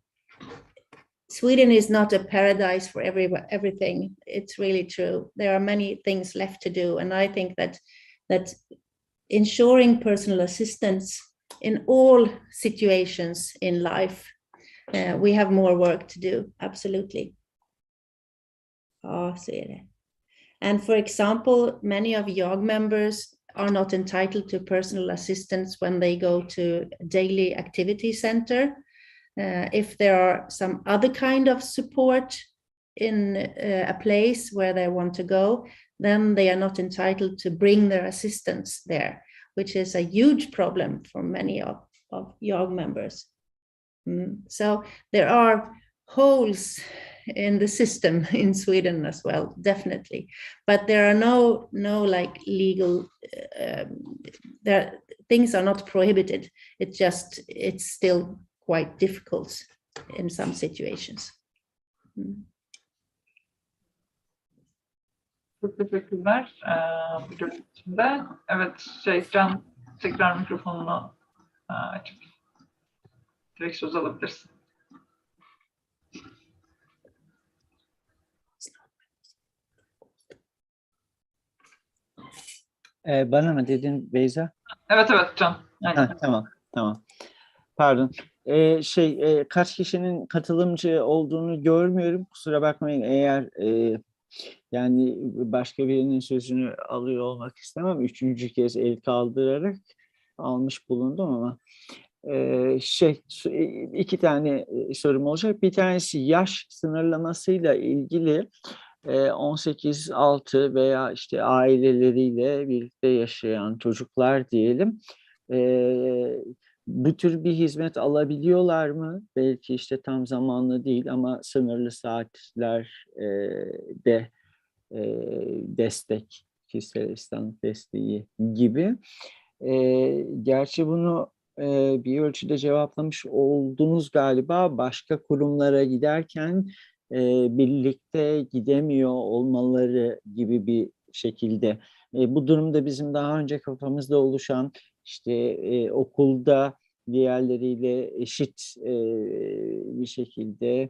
Sweden is not a paradise for everything. It's really true. There are many things left to do, and I think that ensuring personal assistance in all situations in life, we have more work to do. Absolutely. Ja, så är det. And for example, many of YOG members are not entitled to personal assistance when they go to a daily activity center. If there are some other kind of support in a place where they want to go, then they are not entitled to bring their assistants there, which is a huge problem for many of YOG members. So there are holes in the system in Sweden as well, definitely. But there are no like legal, things are not prohibited. It's still quite difficult in some situations. Çok teşekkürler. Bu görüntüde. Evet, Can, tekrar mikrofonunu açıp direkt söz alabilirsin. Bana mı dedin Beyza? Evet, Can. Aynen. Tamam. Pardon. Kaç kişinin katılımcı olduğunu görmüyorum. Kusura bakmayın eğer yani başka birinin sözünü alıyor olmak istemem. 3. kez el kaldırarak almış bulundum ama iki tane sorum olacak. Bir tanesi yaş sınırlamasıyla ilgili. 18-6 veya işte aileleriyle birlikte yaşayan çocuklar diyelim. Bu tür bir hizmet alabiliyorlar mı? Belki işte tam zamanlı değil ama sınırlı saatlerde destek, kişisel asistanlık desteği gibi. Gerçi bunu bir ölçüde cevaplamış oldunuz galiba. Başka kurumlara giderken birlikte gidemiyor olmaları gibi bir şekilde. Bu durumda bizim daha önce kafamızda oluşan işte okulda diğerleriyle eşit bir şekilde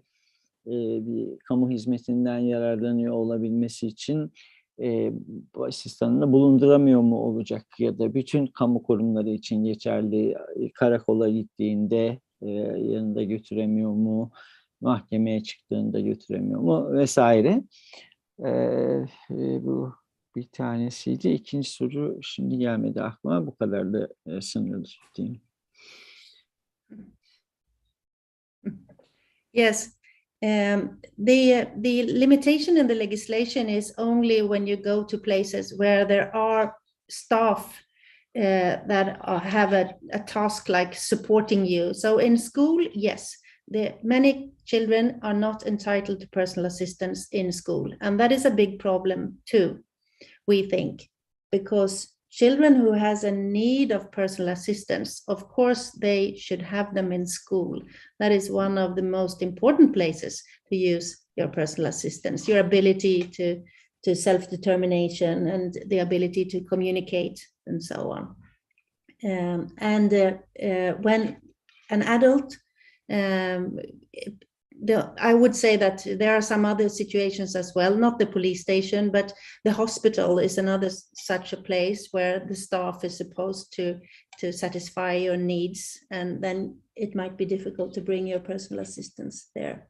bir kamu hizmetinden yararlanıyor olabilmesi için bu asistanını bulunduramıyor mu olacak ya da bütün kamu kurumları için geçerli, karakola gittiğinde yanında götüremiyor mu, mahkemeye çıktığında götüremiyor mu vesaire. Bu bir tanesiydi. İkinci soru şimdi gelmedi aklıma. Bu kadar da sınırlı diyeyim. Yes. The limitation in the legislation is only when you go to places where there are staff that have a task like supporting you. So in school, yes, many children are not entitled to personal assistance in school. And that is a big problem too, we think, because children who has a need of personal assistance, of course, they should have them in school. That is one of the most important places to use your personal assistance, your ability to self-determination and the ability to communicate and so on. When an adult, I would say that there are some other situations as well, not the police station, but the hospital is another such a place where the staff is supposed to satisfy your needs, and then it might be difficult to bring your personal assistance there.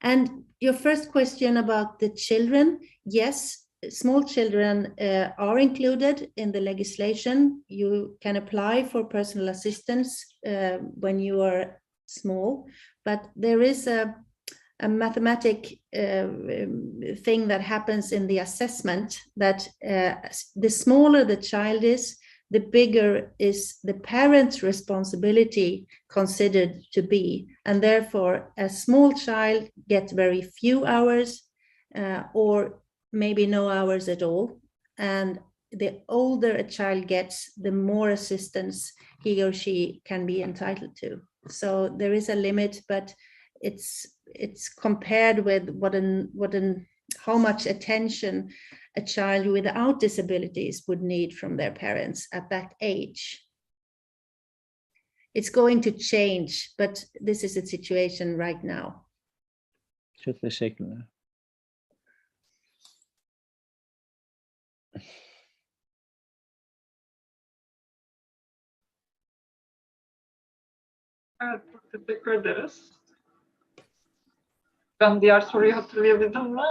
And your first question about the children, yes, small children are included in the legislation. You can apply for personal assistance when you are small, but there is a mathematic thing that happens in the assessment that the smaller the child is, the bigger is the parent's responsibility considered to be. And therefore, a small child gets very few hours or maybe no hours at all. And the older a child gets, the more assistance he or she can be entitled to. So there is a limit, but it's compared with how much attention a child without disabilities would need from their parents at that age. It's going to change, but this is the situation right now. Çok teşekkürler. Evet, çok teşekkür ederiz. Ben diğer soruyu hatırlayabildim mi?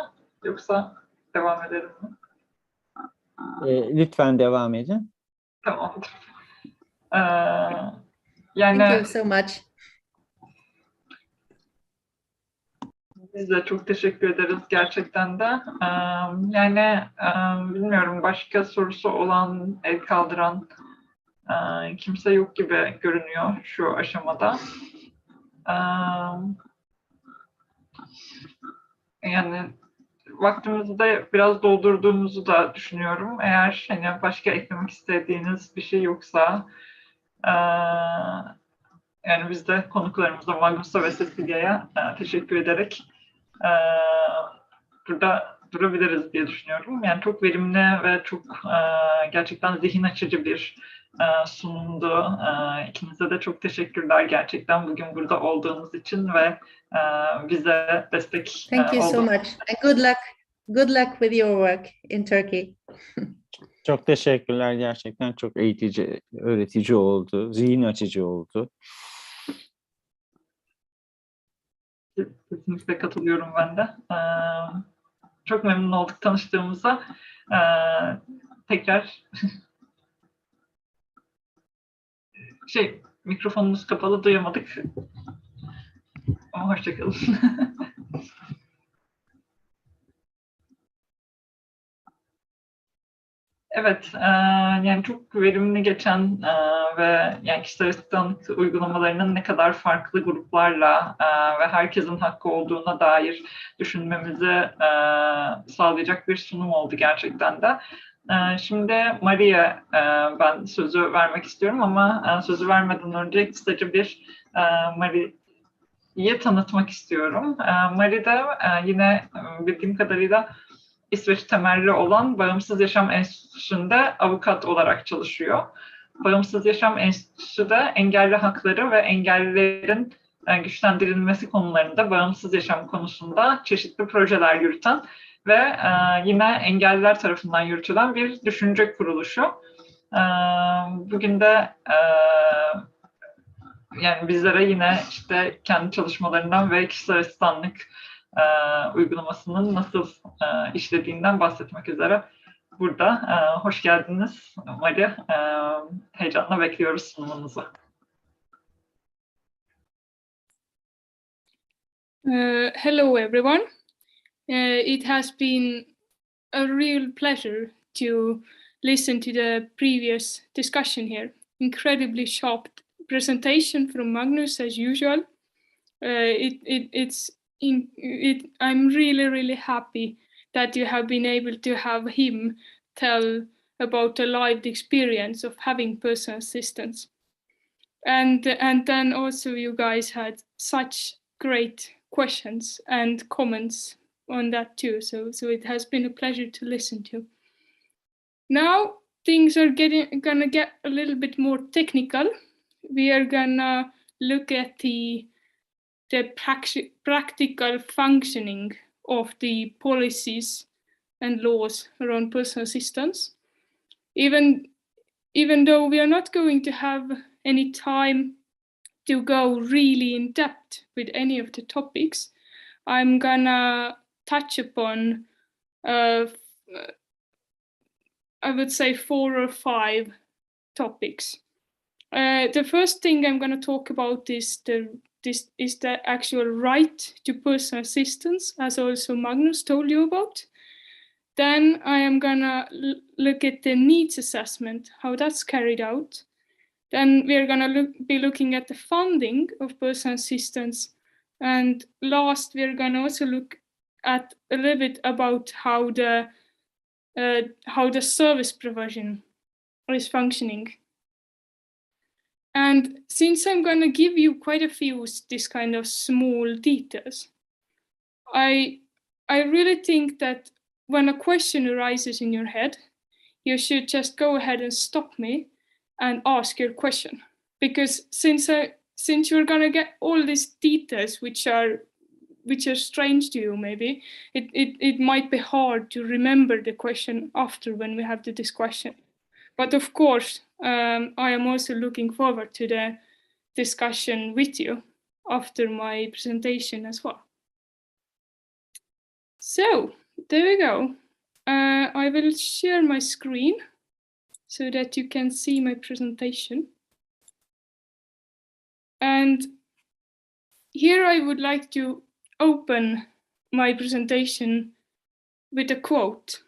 Yoksa devam edelim mi? Lütfen devam edin. Tamamdır. Thank Yani you so much. biz de çok teşekkür ederiz gerçekten de. Yani bilmiyorum, başka sorusu olan, el kaldıran kimse yok gibi görünüyor şu aşamada. Yani vaktimizi de biraz doldurduğumuzu da düşünüyorum. Eğer hani başka eklemek istediğiniz bir şey yoksa yani biz de konuklarımıza, Magnus'a ve Cecilia'ya teşekkür ederek burada durabiliriz diye düşünüyorum. Yani çok verimli ve çok gerçekten zihin açıcı bir sunumdu. İkinize de çok teşekkürler gerçekten bugün burada olduğunuz için ve bize destek Thank you so olduğunuz much. And good luck. Good luck with your work in Turkey. Çok teşekkürler. Gerçekten çok eğitici, öğretici oldu. Zihin açıcı oldu. Kesinlikle katılıyorum ben de. Çok memnun olduk tanıştığımıza. Tekrar mikrofonumuz kapalı, duyamadık. Ama hoşçakalın. Evet, yani çok verimli geçen ve yani kişisel asistanlık uygulamalarının ne kadar farklı gruplarla ve herkesin hakkı olduğuna dair düşünmemizi sağlayacak bir sunum oldu gerçekten de. Şimdi Maria'ya ben sözü vermek istiyorum ama sözü vermeden önce kısaca bir Maria'yı tanıtmak istiyorum. Mari de yine bildiğim kadarıyla İsveç temelli olan Bağımsız Yaşam Enstitüsü'nde avukat olarak çalışıyor. Bağımsız Yaşam Enstitüsü de engelli hakları ve engellilerin güçlendirilmesi konularında bağımsız yaşam konusunda çeşitli projeler yürüten ve yine engelliler tarafından yürütülen bir düşünce kuruluşu. Bugün de yani bizlere yine işte kendi çalışmalarından ve kişisel asistanlık uygulamasının nasıl işlediğinden bahsetmek üzere burada. Hoş geldiniz Maria. Heyecanla bekliyoruz sunumunuzu. Hello everyone. It has been a real pleasure to listen to the previous discussion here. Incredibly sharp presentation from Magnus as usual. I'm really happy that you have been able to have him tell about the lived experience of having personal assistance. And then also you guys had such great questions and comments on that too. So it has been a pleasure to listen to. Now things are gonna get a little bit more technical. We are gonna look at the practical functioning of the policies and laws around personal assistance. Even though we are not going to have any time to go really in depth with any of the topics, I'm gonna touch upon I would say 4 or 5 topics. The first thing I'm going to talk about is the actual right to personal assistance, as also Magnus told you about. Then I am going to look at the needs assessment, how that's carried out. Then we're going to be looking at the funding of personal assistance. And last, we're going to also look at a little bit about how the service provision is functioning. And since I'm going to give you quite a few this kind of small details, I really think that when a question arises in your head, you should just go ahead and stop me and ask your question. Because since you're going to get all these details, which are which are strange to you, maybe it might be hard to remember the question after when we have the discussion. But of course, I am also looking forward to the discussion with you after my presentation as well. So there we go. I will share my screen so that you can see my presentation. And here I would like to open my presentation with a quote.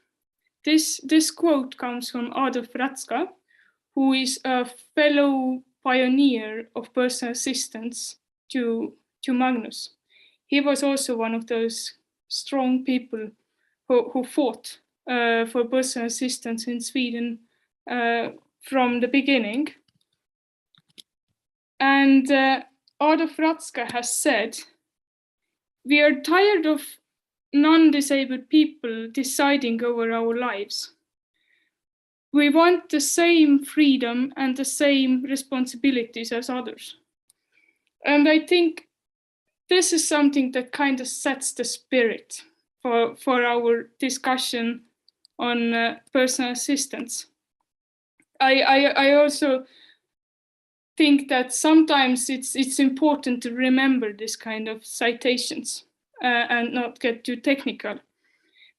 This quote comes from Adolf Ratzka, who is a fellow pioneer of personal assistance to Magnus. He was also one of those strong people who fought for personal assistance in Sweden from the beginning. And Adolf Ratzka has said, "We are tired of non-disabled people deciding over our lives. We want the same freedom and the same responsibilities as others." And I think this is something that kind of sets the spirit for our discussion on personal assistance. I also think that sometimes it's important to remember this kind of citations and not get too technical,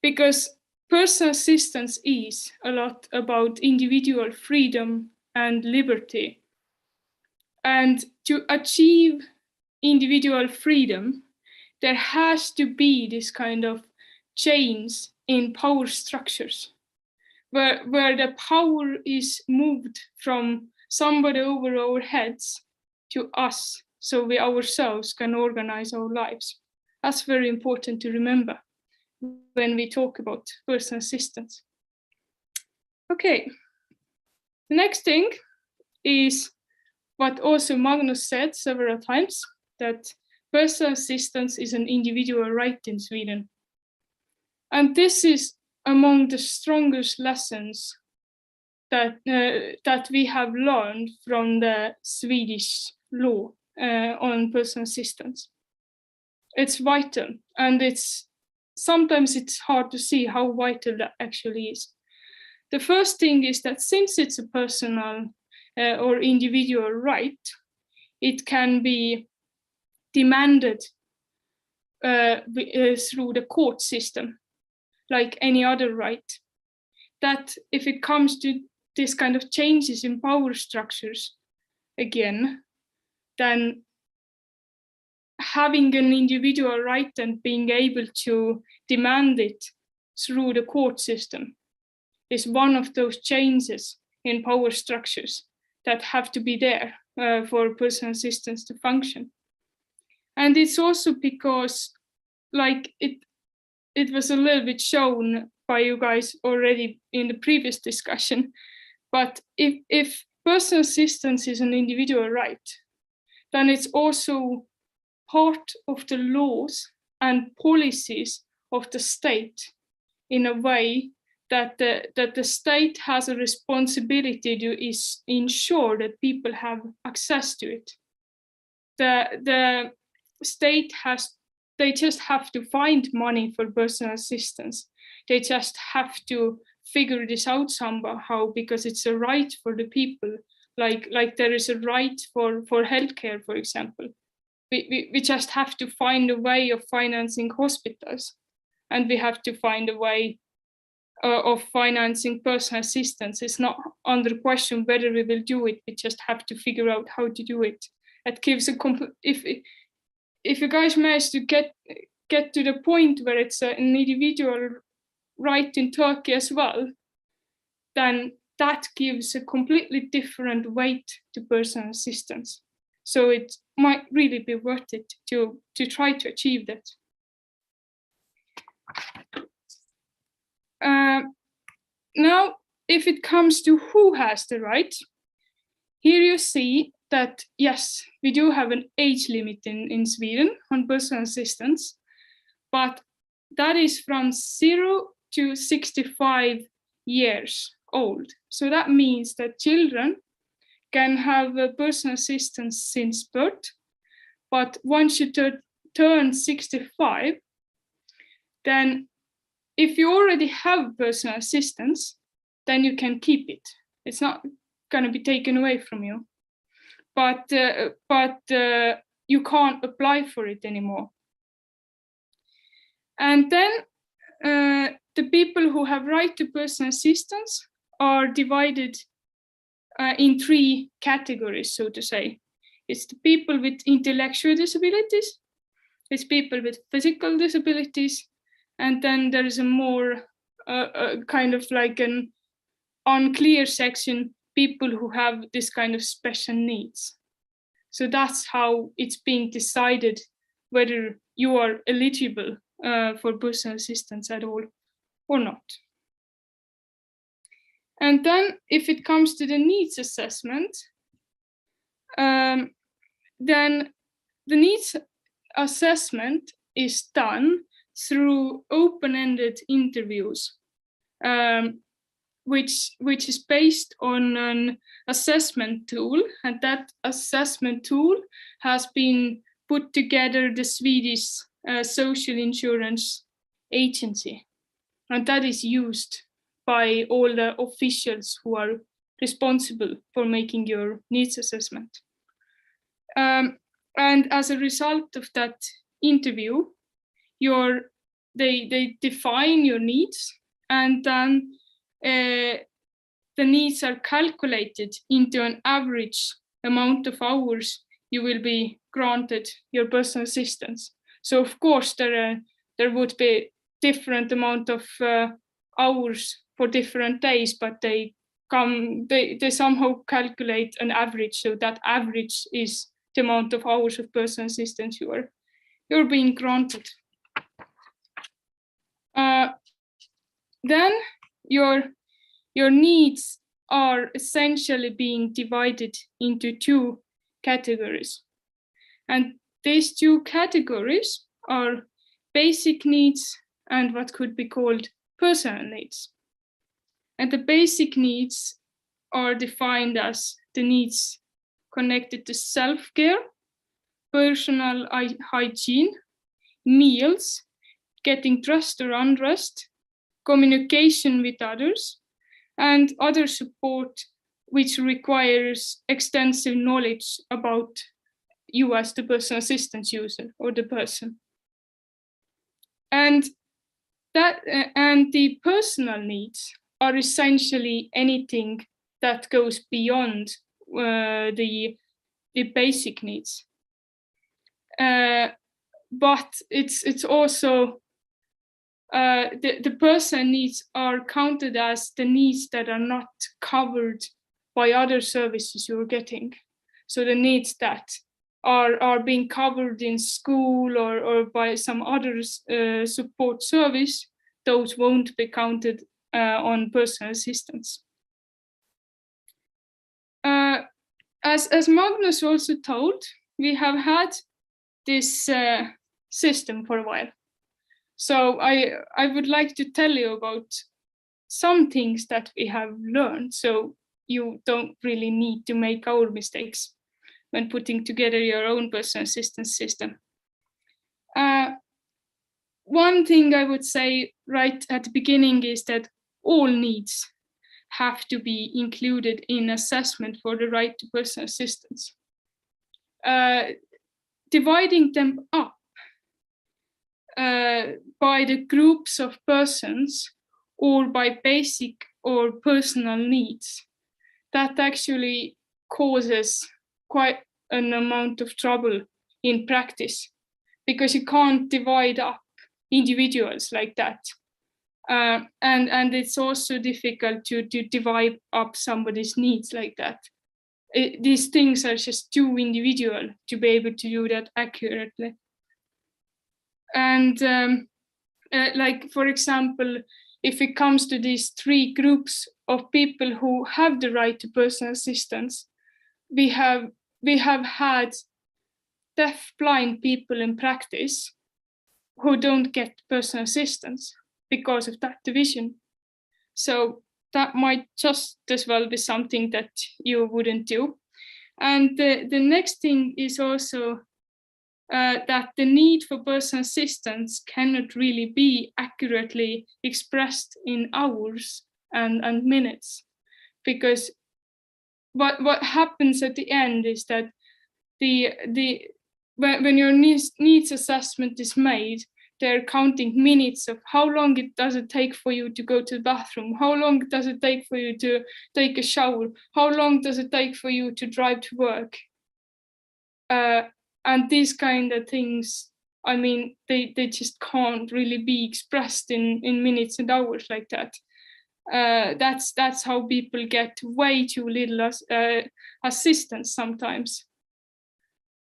because personal assistance is a lot about individual freedom and liberty. And to achieve individual freedom, there has to be this kind of change in power structures, where the power is moved from somebody over our heads to us, so we ourselves can organize our lives. That's very important to remember when we talk about personal assistance. Okay, the next thing is what also Magnus said several times, that personal assistance is an individual right in Sweden. And this is among the strongest lessons that we have learned from the Swedish law on personal assistance. It's vital, and sometimes it's hard to see how vital that actually is. The first thing is that since it's a personal or individual right, it can be demanded through the court system, like any other right. That if it comes to this kind of changes in power structures again, then having an individual right and being able to demand it through the court system is one of those changes in power structures that have to be there for personal assistance to function. And it's also because, like it was a little bit shown by you guys already in the previous discussion, but if personal assistance is an individual right, then it's also part of the laws and policies of the state in a way that the state has a responsibility to ensure that people have access to it. The state they just have to find money for personal assistance. They just have to figure this out somehow, because it's a right for the people. Like there is a right for healthcare, for example. We just have to find a way of financing hospitals, and we have to find a way of financing personal assistance. It's not under question whether we will do it. We just have to figure out how to do it. It gives if you guys manage to get to the point where it's an individual right in Turkey as well, then that gives a completely different weight to personal assistance. So it might really be worth it to try to achieve that. Now, if it comes to who has the right, here you see that, yes, we do have an age limit in Sweden on personal assistance, but that is from 0 to 65 years old. So that means that children can have personal assistance since birth, but once you turn turn 65, then if you already have personal assistance, then you can keep it. It's not going to be taken away from you. But you can't apply for it anymore. And then the people who have right to personal assistance are divided in 3 categories, so to say. It's the people with intellectual disabilities, it's people with physical disabilities, and then there is a more kind of like an unclear section, people who have this kind of special needs. So that's how it's being decided whether you are eligible for personal assistance at all or not. And then if it comes to the needs assessment, then the needs assessment is done through open-ended interviews, which is based on an assessment tool, and that assessment tool has been put together the Swedish Social Insurance Agency, and that is used by all the officials who are responsible for making your needs assessment. And as a result of that interview, they define your needs, and then the needs are calculated into an average amount of hours you will be granted your personal assistance. So of course there would be different amount of hours for different days, but they somehow calculate an average, so that average is the amount of hours of personal assistance you're being granted. Then your needs are essentially being divided into 2 categories. And these 2 categories are basic needs and what could be called personal needs. And the basic needs are defined as the needs connected to self-care, personal hygiene, meals, getting dressed or undressed, communication with others, and other support which requires extensive knowledge about you as the personal assistance user or the person. And the personal needs are essentially anything that goes beyond the basic needs. But it's also the personal needs are counted as the needs that are not covered by other services you're getting. So the needs that are being covered in school or by some other support service, those won't be counted on personal assistance. As Magnus also told, we have had this system for a while. So I would like to tell you about some things that we have learned, so you don't really need to make our mistakes when putting together your own personal assistance system. One thing I would say right at the beginning is that all needs have to be included in assessment for the right to personal assistance. Dividing them up by the groups of persons or by basic or personal needs, that actually causes quite an amount of trouble in practice, because you can't divide up individuals like that. And it's also difficult to divide up somebody's needs like that. These things are just too individual to be able to do that accurately. And like, for example, if it comes to these 3 groups of people who have the right to personal assistance, we have had deaf-blind people in practice who don't get personal assistance because of that division. So that might just as well be something that you wouldn't do. And the next thing is also that the need for personal assistance cannot really be accurately expressed in hours and minutes, because what happens at the end is that when your needs assessment is made, they're counting minutes of how long it does it take for you to go to the bathroom, how long does it take for you to take a shower, how long does it take for you to drive to work, and these kind of things. I mean, they just can't really be expressed in minutes and hours like that. That's how people get way too little assistance sometimes.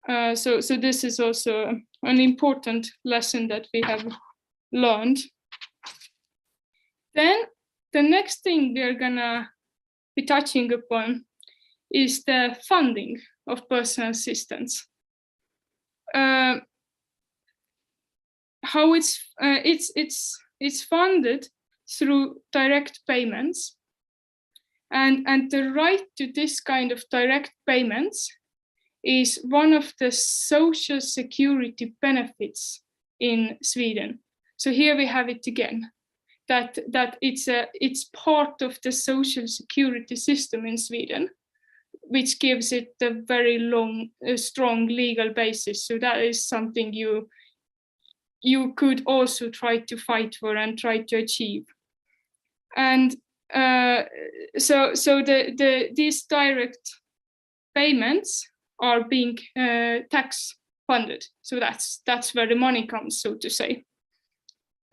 So this is also an important lesson that we have learned. Then the next thing we're gonna be touching upon is the funding of personal assistance. How it's funded through direct payments, and the right to this kind of direct payments is one of the social security benefits in Sweden. So here we have it again, that it's part of the social security system in Sweden, which gives it a very strong legal basis. So that is something you could also try to fight for and try to achieve. And so these direct payments are being tax funded. So that's where the money comes, so to say.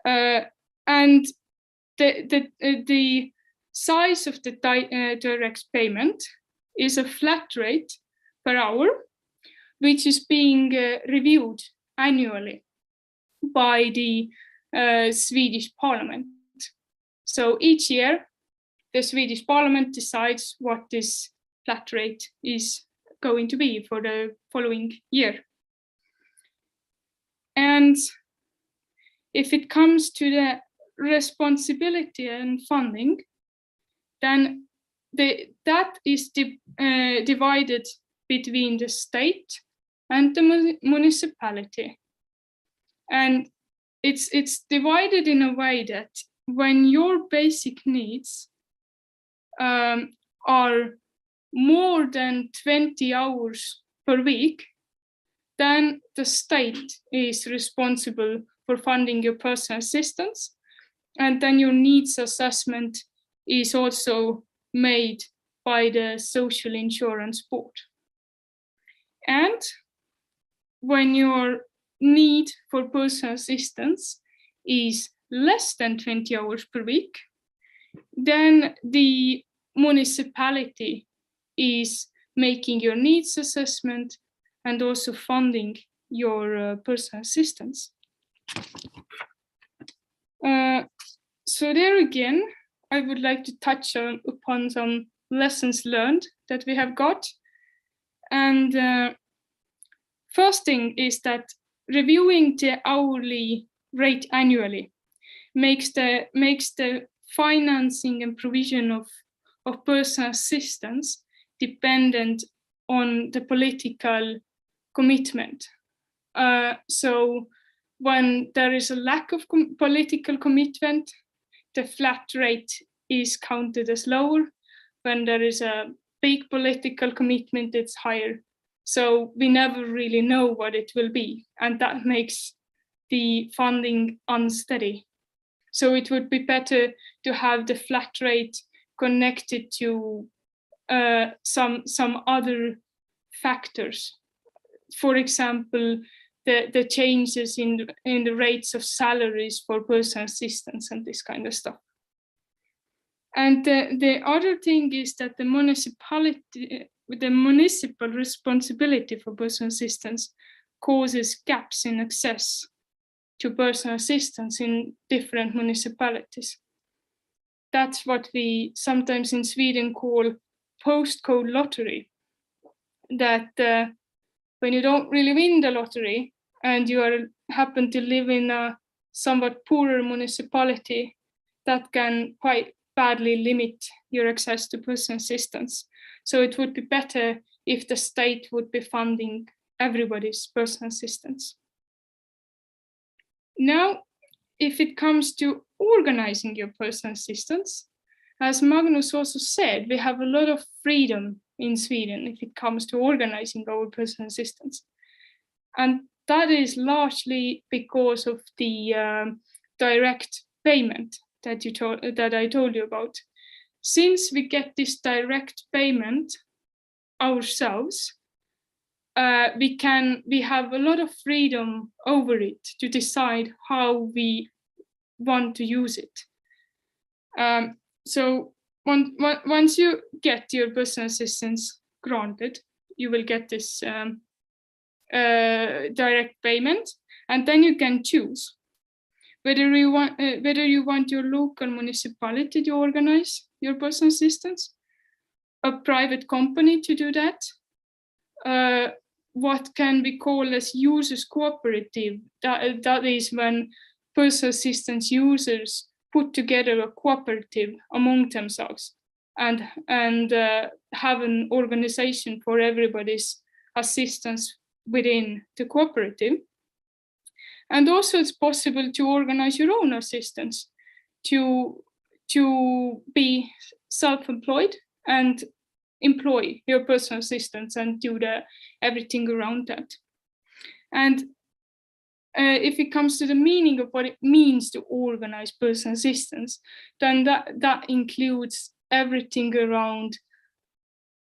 And the size of the direct payment is a flat rate per hour, which is being reviewed annually by the Swedish Parliament. So each year, the Swedish Parliament decides what this flat rate is going to be for the following year. And if it comes to the responsibility and funding, then that is divided between the state and the municipality. And it's divided in a way that when your basic needs are more than 20 hours per week, then the state is responsible for funding your personal assistance. And then your needs assessment is also made by the Social Insurance Board. And when your need for personal assistance is less than 20 hours per week, then the municipality is making your needs assessment and also funding your personal assistance. So there again, I would like to touch upon some lessons learned that we have got. And first thing is that reviewing the hourly rate annually makes the financing and provision of personal assistance dependent on the political commitment. So when there is a lack of political commitment, the flat rate is counted as lower. When there is a big political commitment, it's higher. So we never really know what it will be, and that makes the funding unsteady. So it would be better to have the flat rate connected to some other factors. For example, the changes in the rates of salaries for personal assistance and this kind of stuff. And the other thing is that the municipal responsibility for personal assistance causes gaps in access to personal assistance in different municipalities. That's what we sometimes in Sweden call postcode lottery. That when you don't really win the lottery and you happen to live in a somewhat poorer municipality, that can quite badly limit your access to personal assistance. So it would be better if the state would be funding everybody's personal assistants. Now, if it comes to organizing your personal assistants, as Magnus also said, we have a lot of freedom in Sweden if it comes to organizing our personal assistants. And that is largely because of the direct payment that I told you about. Since we get this direct payment ourselves, we have a lot of freedom over it to decide how we want to use it. So once you get your personal assistance granted, you will get this direct payment, and then you can choose whether you want your local municipality to organize your personal assistance, a private company to do that, what can be called as users cooperative. That is when personal assistance users put together a cooperative among themselves and have an organization for everybody's assistance within the cooperative. And also it's possible to organize your own assistance, to be self-employed and employ your personal assistants and do everything around that. And if it comes to the meaning of what it means to organize personal assistance, then that includes everything around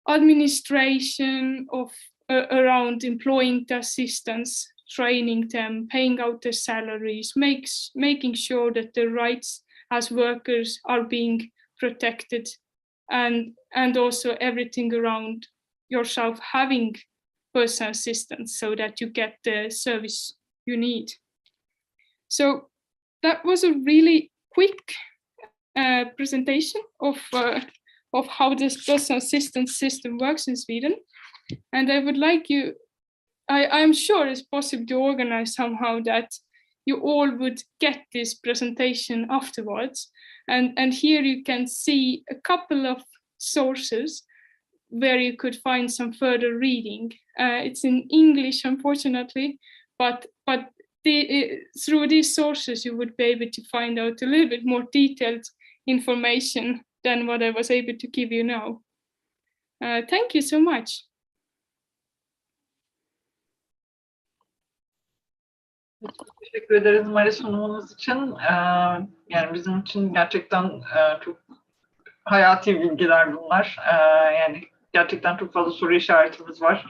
administration of around employing the assistants, training them, paying out their salaries, making sure that their rights as workers are being protected, and also everything around yourself having personal assistance so that you get the service you need. So that was a really quick presentation of how this personal assistance system works in Sweden. And I would like you, I'm sure it's possible to organize somehow that you all would get this presentation afterwards. And here you can see a couple of sources where you could find some further reading. It's in English, unfortunately, but through these sources, you would be able to find out a little bit more detailed information than what I was able to give you now. Thank you so much. Teşekkür ederiz Mari sunumunuz için. Yani bizim için gerçekten çok hayati bilgiler bunlar. Yani gerçekten çok fazla soru işaretimiz var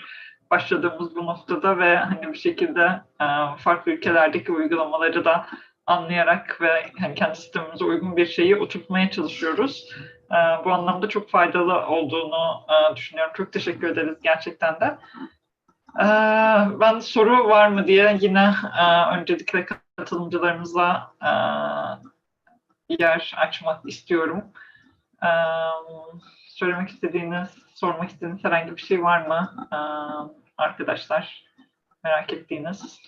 başladığımız bu noktada ve hani bir şekilde farklı ülkelerdeki uygulamaları da anlayarak ve hani kendi sistemimize uygun bir şeyi oturtmaya çalışıyoruz. Bu anlamda çok faydalı olduğunu düşünüyorum. Çok teşekkür ederiz gerçekten de. Ben soru var mı diye yine öncelikle katılımcılarımıza yer açmak istiyorum. Sormak istediğiniz herhangi bir şey var mı arkadaşlar? Merak ettiğiniz.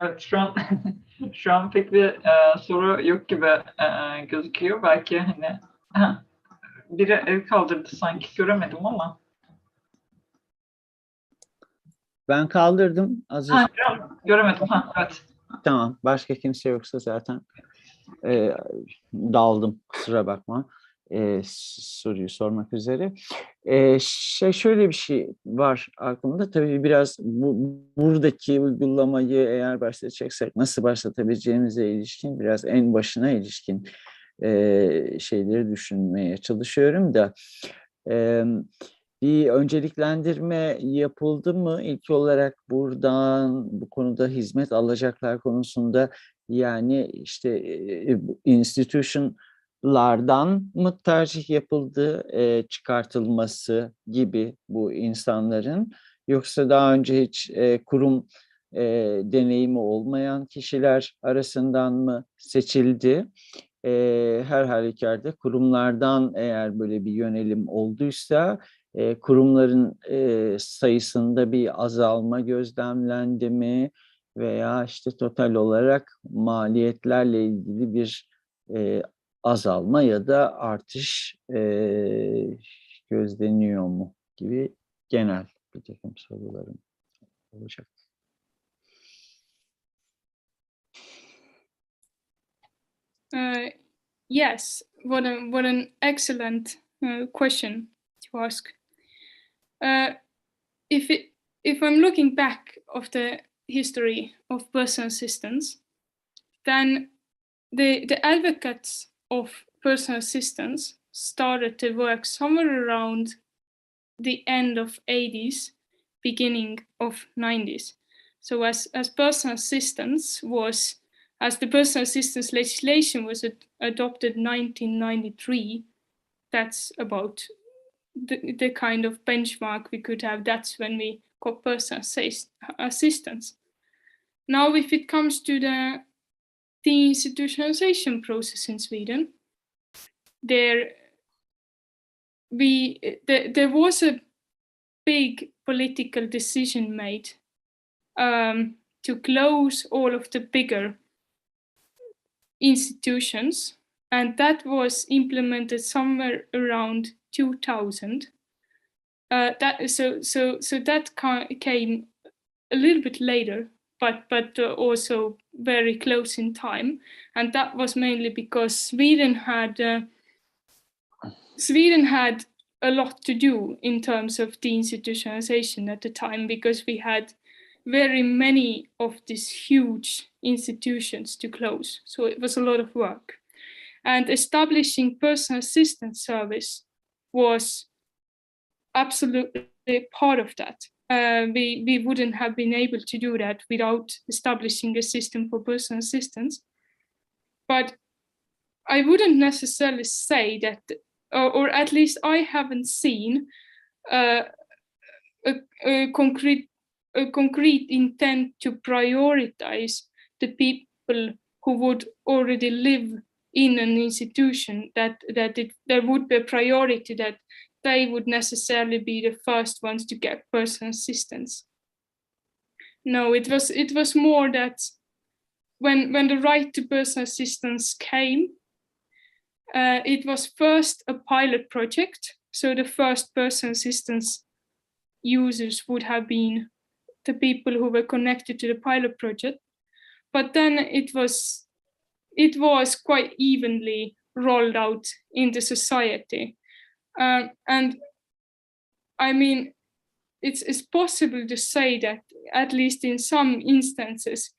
Evet, şu an pek bir soru yok gibi gözüküyor. Belki hani biri el kaldırdı sanki, göremedim ama. Ben kaldırdım. Göremedim. Evet. Tamam. Başka kimse yoksa zaten daldım. Kusura bakma. Soruyu sormak üzere. Şöyle bir şey var aklımda. Tabii biraz buradaki uygulamayı eğer başlatacaksak nasıl başlatabileceğimize ilişkin biraz en başına ilişkin şeyleri düşünmeye çalışıyorum da bir önceliklendirme yapıldı mı? İlk olarak buradan bu konuda hizmet alacaklar konusunda yani işte institutionlardan mı tercih yapıldı çıkartılması gibi bu insanların, yoksa daha önce hiç deneyimi olmayan kişiler arasından mı seçildi? Her halükarda kurumlardan eğer böyle bir yönelim olduysa kurumların sayısında bir azalma gözlemlendi mi? Veya işte total olarak maliyetlerle ilgili bir azalma ya da artış gözleniyor mu gibi genel bir takım sorularım olacak. Yes, what an excellent question to ask. If I'm looking back of the history of personal assistance, then the advocates of personal assistance started to work somewhere around the end of 80s, beginning of 90s. So as personal assistance was, as the personal assistance legislation was adopted 1993, that's about the kind of benchmark we could have. That's when we got personal assistance. Now, if it comes to the institutionalization process in Sweden, there was a big political decision made to close all of the bigger institutions, and that was implemented somewhere around 2000. So that came a little bit later, but also very close in time, and that was mainly because Sweden had a lot to do in terms of deinstitutionalization at the time, because we had very many of these huge institutions to close. So it was a lot of work. And establishing personal assistance service was absolutely part of that. We wouldn't have been able to do that without establishing a system for personal assistance. But I wouldn't necessarily say that, or at least I haven't seen a concrete intent to prioritize the people who would already live in an institution, that there would be a priority that they would necessarily be the first ones to get personal assistance. No, it was more that when the right to personal assistance came, it was first a pilot project. So the first personal assistance users would have been the people who were connected to the pilot project. But then it was quite evenly rolled out into society. And I mean, it's possible to say that, at least in some instances,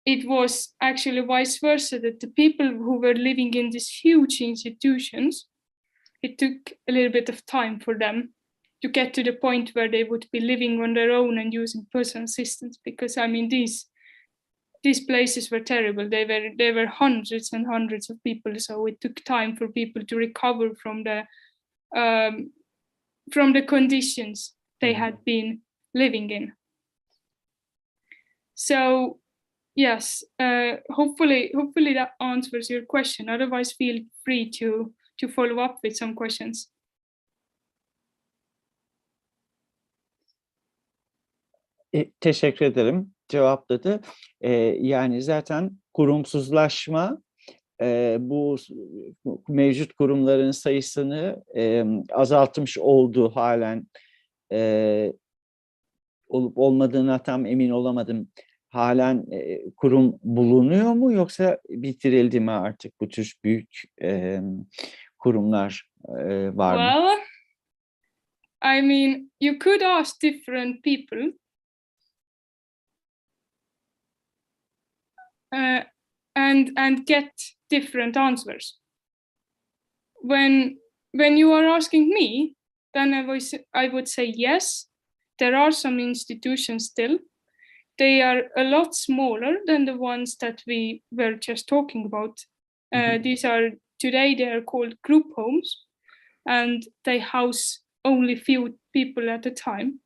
it was actually vice versa, that the people who were living in these huge institutions, it took a little bit of time for them to get to the point where they would be living on their own and using personal assistance. Because I mean, these places were terrible. They were hundreds and hundreds of people, so it took time for people to recover from the conditions they had been living in. So yes, hopefully that answers your question. Otherwise, feel free to follow up with some questions. Teşekkür ederim. Cevapladı. Yani zaten kurumsuzlaşma bu mevcut kurumların sayısını azaltmış oldu halen. Olup olmadığına tam emin olamadım. Halen kurum bulunuyor mu, yoksa bitirildi mi artık bu tür büyük kurumlar var mı? Well, I mean, you could ask different people. And get different answers. When you are asking me, then I would say yes, there are some institutions still. They are a lot smaller than the ones that we were just talking about. These are, today they are called group homes, and they house only few people at a time.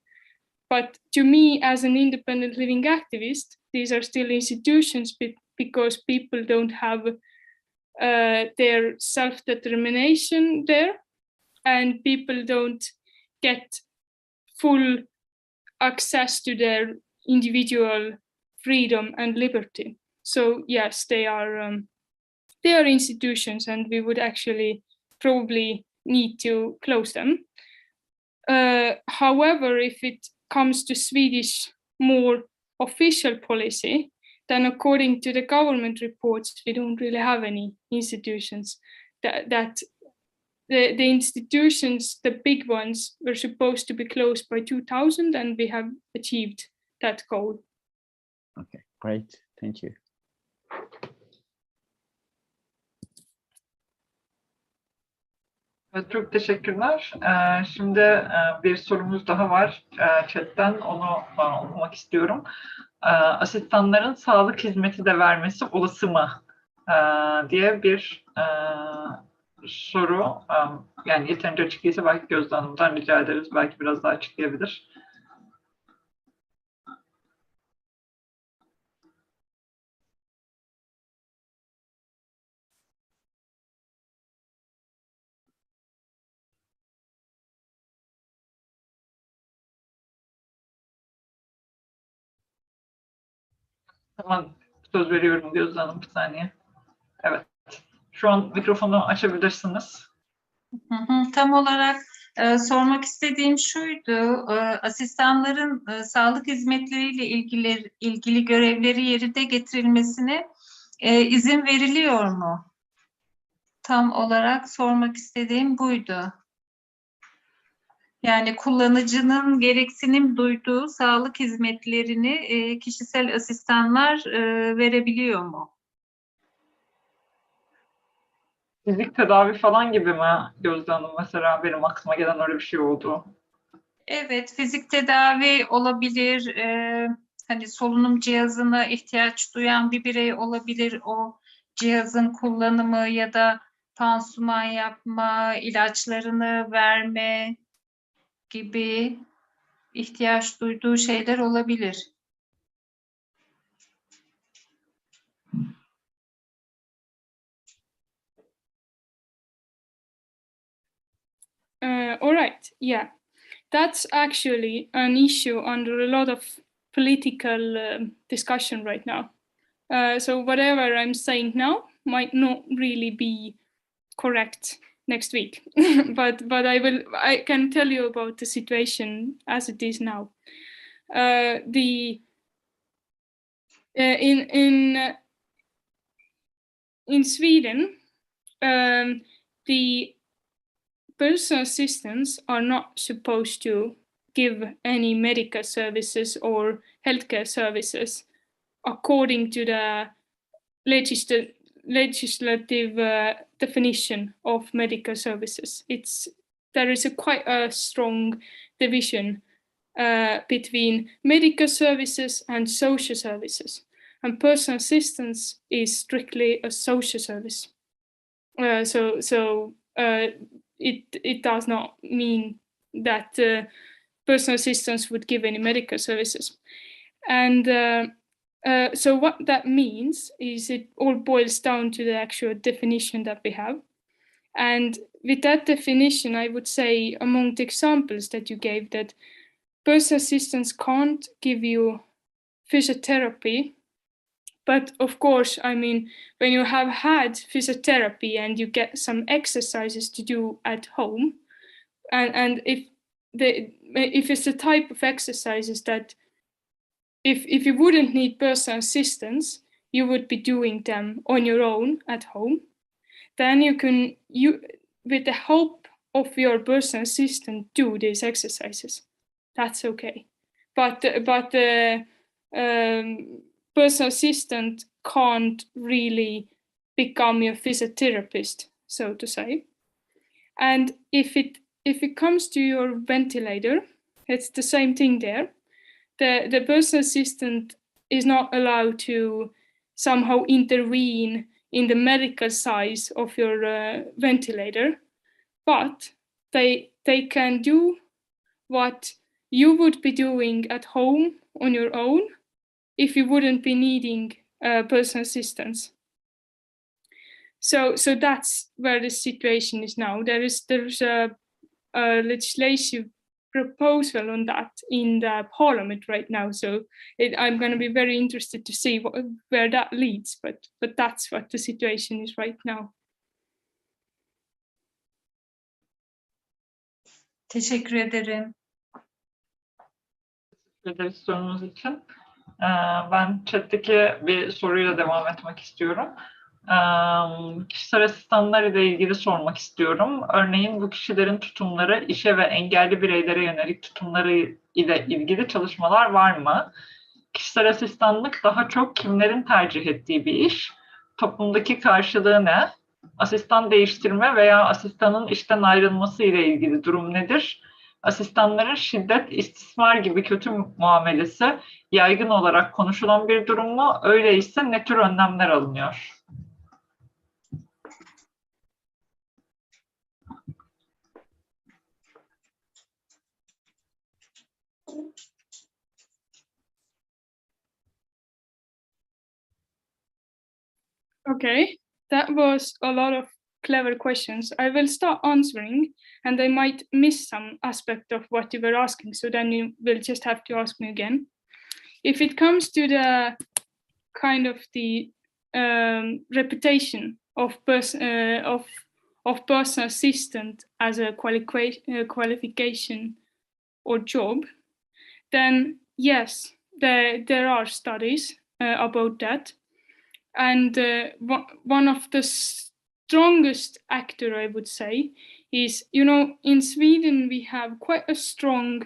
But to me, as an independent living activist, these are still institutions because people don't have their self-determination there, and people don't get full access to their individual freedom and liberty. So yes, they are institutions, and we would actually probably need to close them. However, if it comes to Swedish more official policy, then according to the government reports, we don't really have any institutions. That the institutions, the big ones, were supposed to be closed by 2000, and we have achieved that goal. Okay, great. Thank you. Evet, çok teşekkürler. Şimdi bir sorumuz daha var chatten. Onu okumak istiyorum. Asistanların sağlık hizmeti de vermesi olası mı? Diye bir soru. Yani yeterince açık değilse belki Gözde Hanım'dan rica ederiz. Belki biraz daha açıklayabilir. Tamam, söz veriyorum Gözde Hanım, bir saniye. Evet, şu an mikrofonu açabilirsiniz. Tam olarak sormak istediğim şuydu, asistanların sağlık hizmetleriyle ilgili görevleri yerine getirilmesine izin veriliyor mu? Tam olarak sormak istediğim buydu. Yani kullanıcının gereksinim duyduğu sağlık hizmetlerini kişisel asistanlar verebiliyor mu? Fizik tedavi falan gibi mi Gözde Hanım? Mesela benim aklıma gelen öyle bir şey oldu. Evet, fizik tedavi olabilir. Hani solunum cihazına ihtiyaç duyan bir birey olabilir. O cihazın kullanımı ya da pansuman yapma, ilaçlarını verme gibi ihtiyaç duyduğu şeyler olabilir. All right, yeah. That's actually an issue under a lot of political discussion right now. So whatever I'm saying now might not really be correct next week, but I can tell you about the situation as it is now. In Sweden, the personal assistants are not supposed to give any medical services or healthcare services according to the legislative definition of medical services. There is quite a strong division between medical services and social services, and personal assistance is strictly a social service. It does not mean that personal assistance would give any medical services. And so what that means is it all boils down to the actual definition that we have. And with that definition, I would say among the examples that you gave, that personal assistants can't give you physiotherapy. But of course, I mean, when you have had physiotherapy and you get some exercises to do at home, and if it's the type of exercises that if you wouldn't need personal assistance, you would be doing them on your own at home, then you with the help of your personal assistant do these exercises. That's okay. But the personal assistant can't really become your physiotherapist, so to say. And if it comes to your ventilator, it's the same thing there. The personal assistant is not allowed to somehow intervene in the medical size of your ventilator, but they can do what you would be doing at home on your own if you wouldn't be needing personal assistance. So that's where the situation is now. There's a legislative proposal on that in the parliament right now. So I'm going to be very interested to see where that leads. But that's what the situation is right now. Teşekkür ederim. Teşekkür ederiz sorunuz için. Ben chat'teki bir soruyla devam etmek istiyorum. Kişisel asistanlar ile ilgili sormak istiyorum. Örneğin bu kişilerin tutumları, işe ve engelli bireylere yönelik tutumları ile ilgili çalışmalar var mı? Kişisel asistanlık daha çok kimlerin tercih ettiği bir iş? Toplumdaki karşılığı ne? Asistan değiştirme veya asistanın işten ayrılması ile ilgili durum nedir? Asistanların şiddet, istismar gibi kötü muamelesi yaygın olarak konuşulan bir durum mu? Öyleyse ne tür önlemler alınıyor? Okay, that was a lot of clever questions. I will start answering, and I might miss some aspect of what you were asking, so then you will just have to ask me again. If it comes to the kind of the reputation of personal assistant as a qualification or job, then yes, there are studies about that. And one of the strongest actor, I would say, is, in Sweden we have quite a strong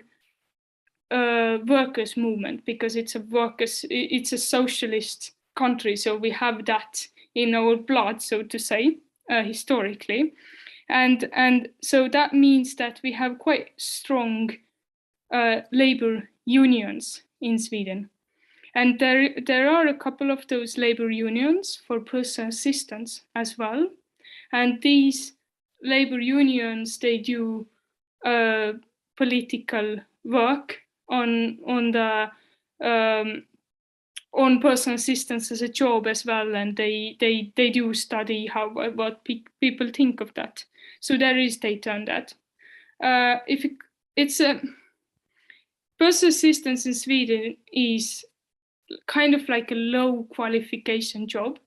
workers movement, because it's a socialist country, so we have that in our blood, so to say, historically, and so that means that we have quite strong labor unions in Sweden. And there are a couple of those labor unions for personal assistants as well. And these labor unions, they do political work on personal assistance as a job as well. And they do study what people think of that. So there is data on that. Personal assistance in Sweden is kind of like a low qualification job.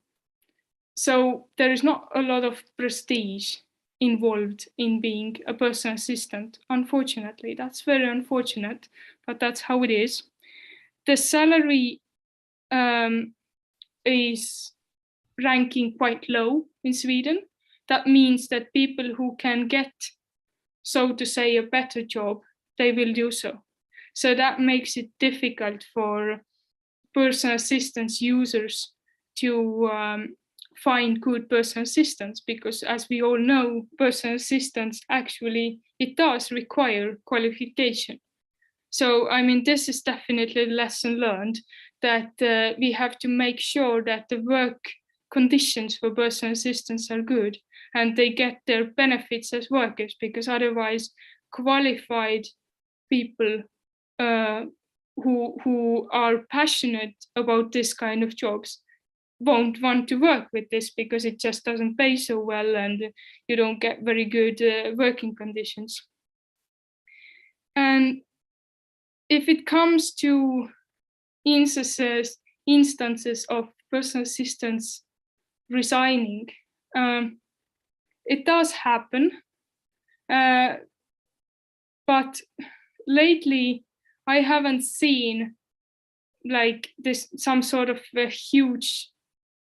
So there is not a lot of prestige involved in being a personal assistant, unfortunately. That's very unfortunate, but that's how it is. The salary is ranking quite low in Sweden. That means that people who can get, so to say, a better job, they will do so. So that makes it difficult for personal assistance users to find good personal assistants, because as we all know, personal assistance actually, it does require qualification. So, I mean, this is definitely a lesson learned, that we have to make sure that the work conditions for personal assistants are good and they get their benefits as workers, because otherwise qualified people who are passionate about this kind of jobs won't want to work with this, because it just doesn't pay so well and you don't get very good working conditions. And if it comes to instances of personal assistants resigning, it does happen, but lately I haven't seen like this some sort of a huge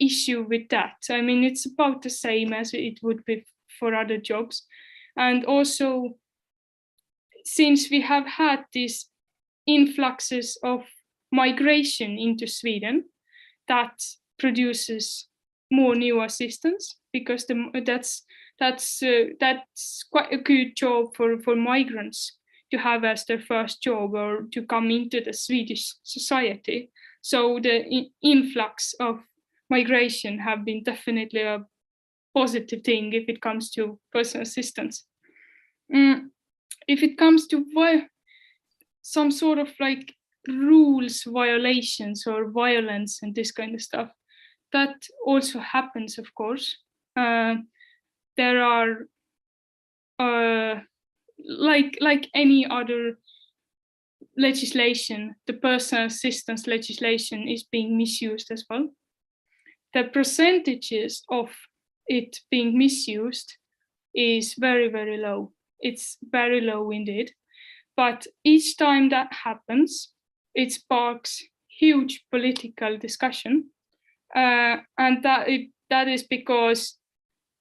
issue with that. I mean, it's about the same as it would be for other jobs. And also, since we have had these influxes of migration into Sweden, that produces more new assistants, because that's quite a good job for migrants to have as their first job or to come into the Swedish society. So the influx of migration have been definitely a positive thing if it comes to personal assistance. If it comes to some sort of like rules violations or violence and this kind of stuff. That also happens, of course. There are like any other legislation, the personal assistance legislation is being misused as well. The percentages of it being misused is very, very low. It's very low indeed. But each time that happens, it sparks huge political discussion. And that is because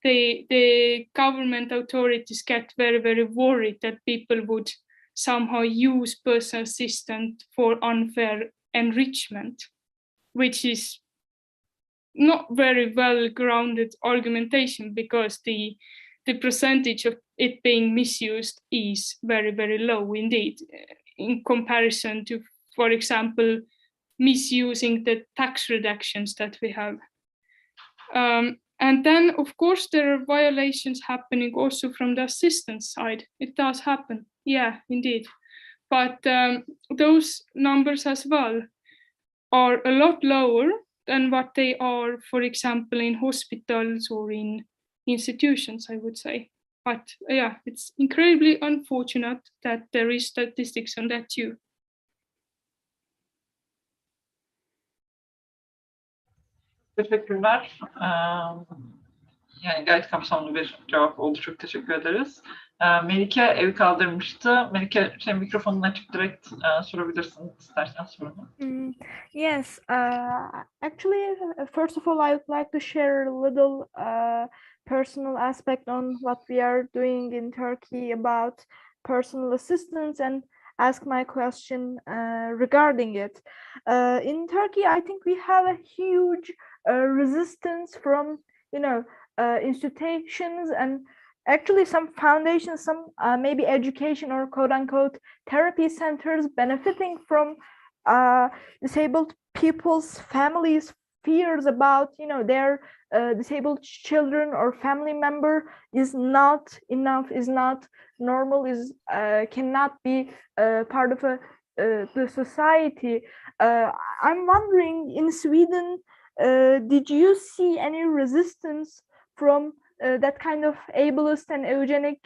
the government authorities get very, very worried that people would somehow use personal assistant for unfair enrichment, which is not very well grounded argumentation, because the percentage of it being misused is very, very low indeed in comparison to, for example, misusing the tax reductions that we have. And then, of course, there are violations happening also from the assistance side. It does happen, yeah, indeed. But those numbers as well are a lot lower than what they are, for example, in hospitals or in institutions, I would say. But yeah, it's incredibly unfortunate that there is statistics on that too. Teşekkürler. Yani gayet kapsamlı bir cevap oldu. Çok teşekkür ederiz. Melike el kaldırmıştı. Melike, mikrofonun açık, direkt sorabilirsin istersen sorunu. Yes, actually, first of all, I would like to share a little personal aspect on what we are doing in Turkey about personal assistance and ask my question regarding it. In Turkey, I think we have a huge resistance from, institutions and actually some foundations, some maybe education or quote unquote therapy centers benefiting from disabled people's families' fears about, their disabled children or family member is not enough, is not normal, is cannot be part of the society. I'm wondering, in Sweden, did you see any resistance from that kind of ableist and eugenic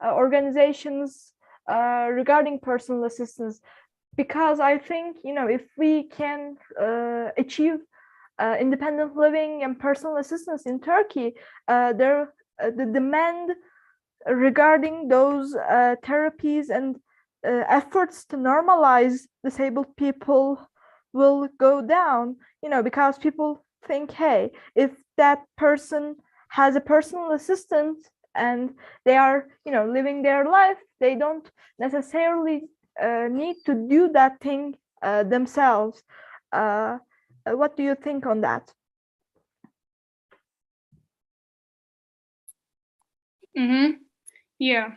organizations regarding personal assistance? Because I think, if we can achieve independent living and personal assistance in Turkey, the demand regarding those therapies and efforts to normalize disabled people will go down, because people think, hey, if that person has a personal assistant and they are, living their life, they don't necessarily need to do that thing themselves. What do you think on that? Yeah,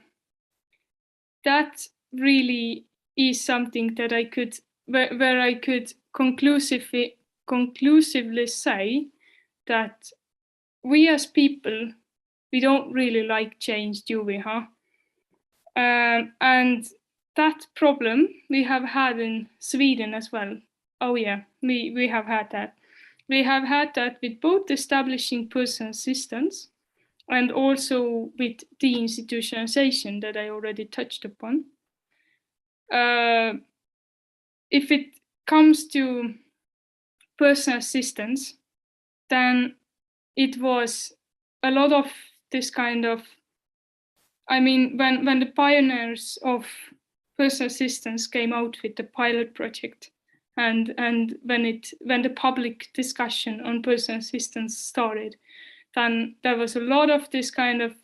that really is something that I could, where I could conclusively say that we as people, we don't really like change, do we, huh? And that problem we have had in Sweden as well. Oh yeah, we have had that. We have had that with both establishing personal assistance and also with deinstitutionalization that I already touched upon. If it comes to personal assistance, then it was a lot of this kind of, I mean, when the pioneers of personal assistance came out with the pilot project, and when the public discussion on personal assistance started, then there was a lot of this kind of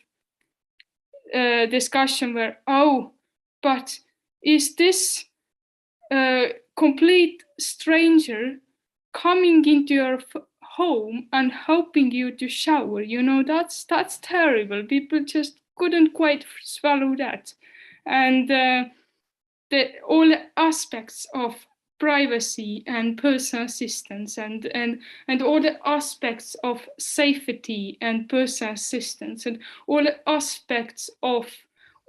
discussion where, oh, but is this complete stranger coming into your home and helping you to shower? That's terrible. People just couldn't quite swallow that. And all the aspects of privacy and personal assistance and all the aspects of safety and personal assistance and all the aspects of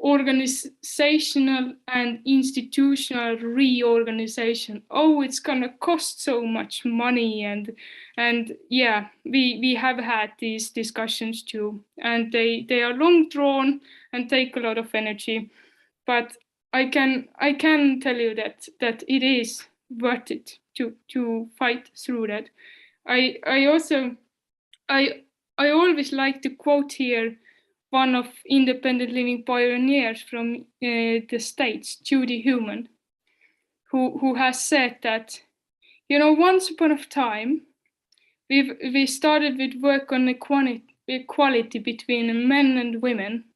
organizational and institutional reorganization. Oh, it's gonna cost so much money, and yeah, we have had these discussions too, and they are long drawn and take a lot of energy. But I can tell you that it is worth it to fight through that. I also I always like to quote here one of independent living pioneers from the States, Judy Heumann, who has said that, you know, once upon a time, we started with work on equality between men and women.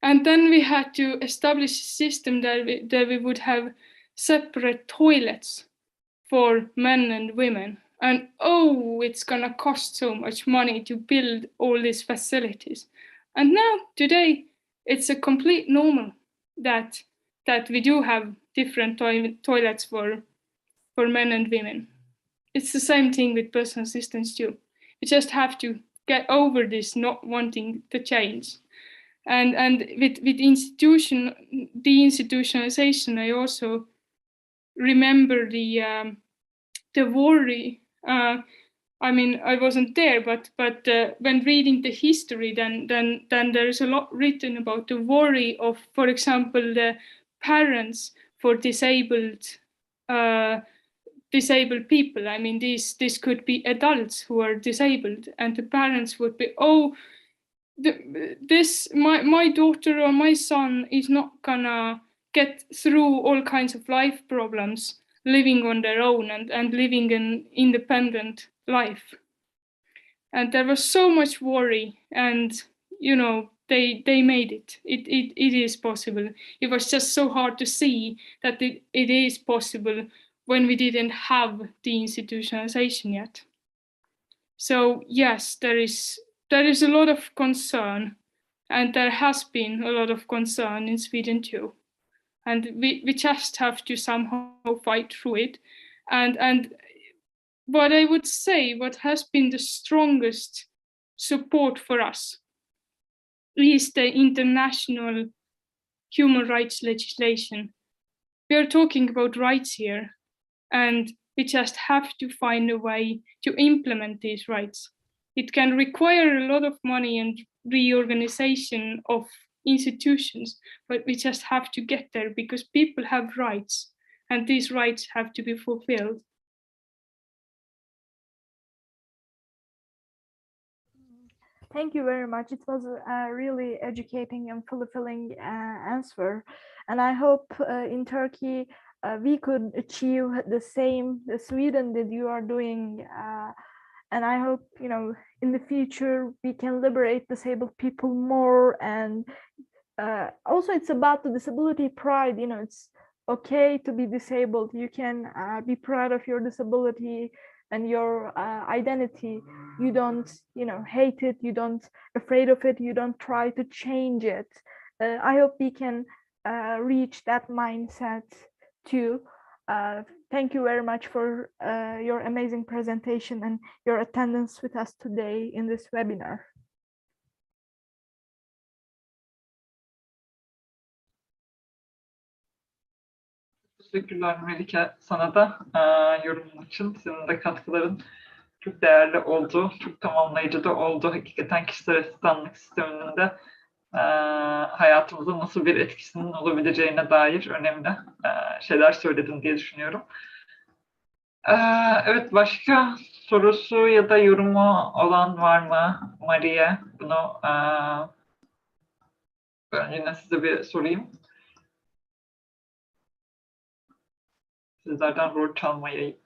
And then we had to establish a system that we would have separate toilets for men and women. And oh, it's gonna cost so much money to build all these facilities. And now, today, it's a complete normal that we do have different toilets for men and women. It's the same thing with personal assistants too. You just have to get over this not wanting to change. And with deinstitutionalization, I also remember the worry. I mean, I wasn't there, but when reading the history, then there's a lot written about the worry of, for example, the parents for disabled people. I mean, this could be adults who are disabled, and the parents would be, oh, my daughter or my son is not gonna get through all kinds of life problems living on their own and living an independent life. And there was so much worry, and you know, they made it. It is possible. It was just so hard to see that it is possible when we didn't have the institutionalization yet. So yes, there is a lot of concern, and there has been a lot of concern in Sweden too. And we just have to somehow fight through it. And what I would say, what has been the strongest support for us is the international human rights legislation. We are talking about rights here, and we just have to find a way to implement these rights. It can require a lot of money and reorganization of institutions, but we just have to get there because people have rights, and these rights have to be fulfilled. Thank you very much. It was a really educating and fulfilling answer. And I hope in Turkey we could achieve the same Sweden that you are doing. And I hope, you know, in the future we can liberate disabled people more. And also it's about the disability pride. You know, it's okay to be disabled. You can be proud of your disability and your identity. You don't, you know, hate it. You don't afraid of it. You don't try to change it. I hope we can reach that mindset too. Thank you very much for your amazing presentation and your attendance with us today in this webinar. Teşekkürler Melike, sana da yorumun için. Senin de katkıların çok değerli oldu, çok tamamlayıcı da oldu. Hakikaten kişisel asistanlık sisteminin de hayatımıza nasıl bir etkisinin olabileceğine dair önemli şeyler söyledin diye düşünüyorum. Evet, başka sorusu ya da yorumu olan var mı Maria? Bunu ben yine size bir sorayım. Sizlerden rol çalmayayım.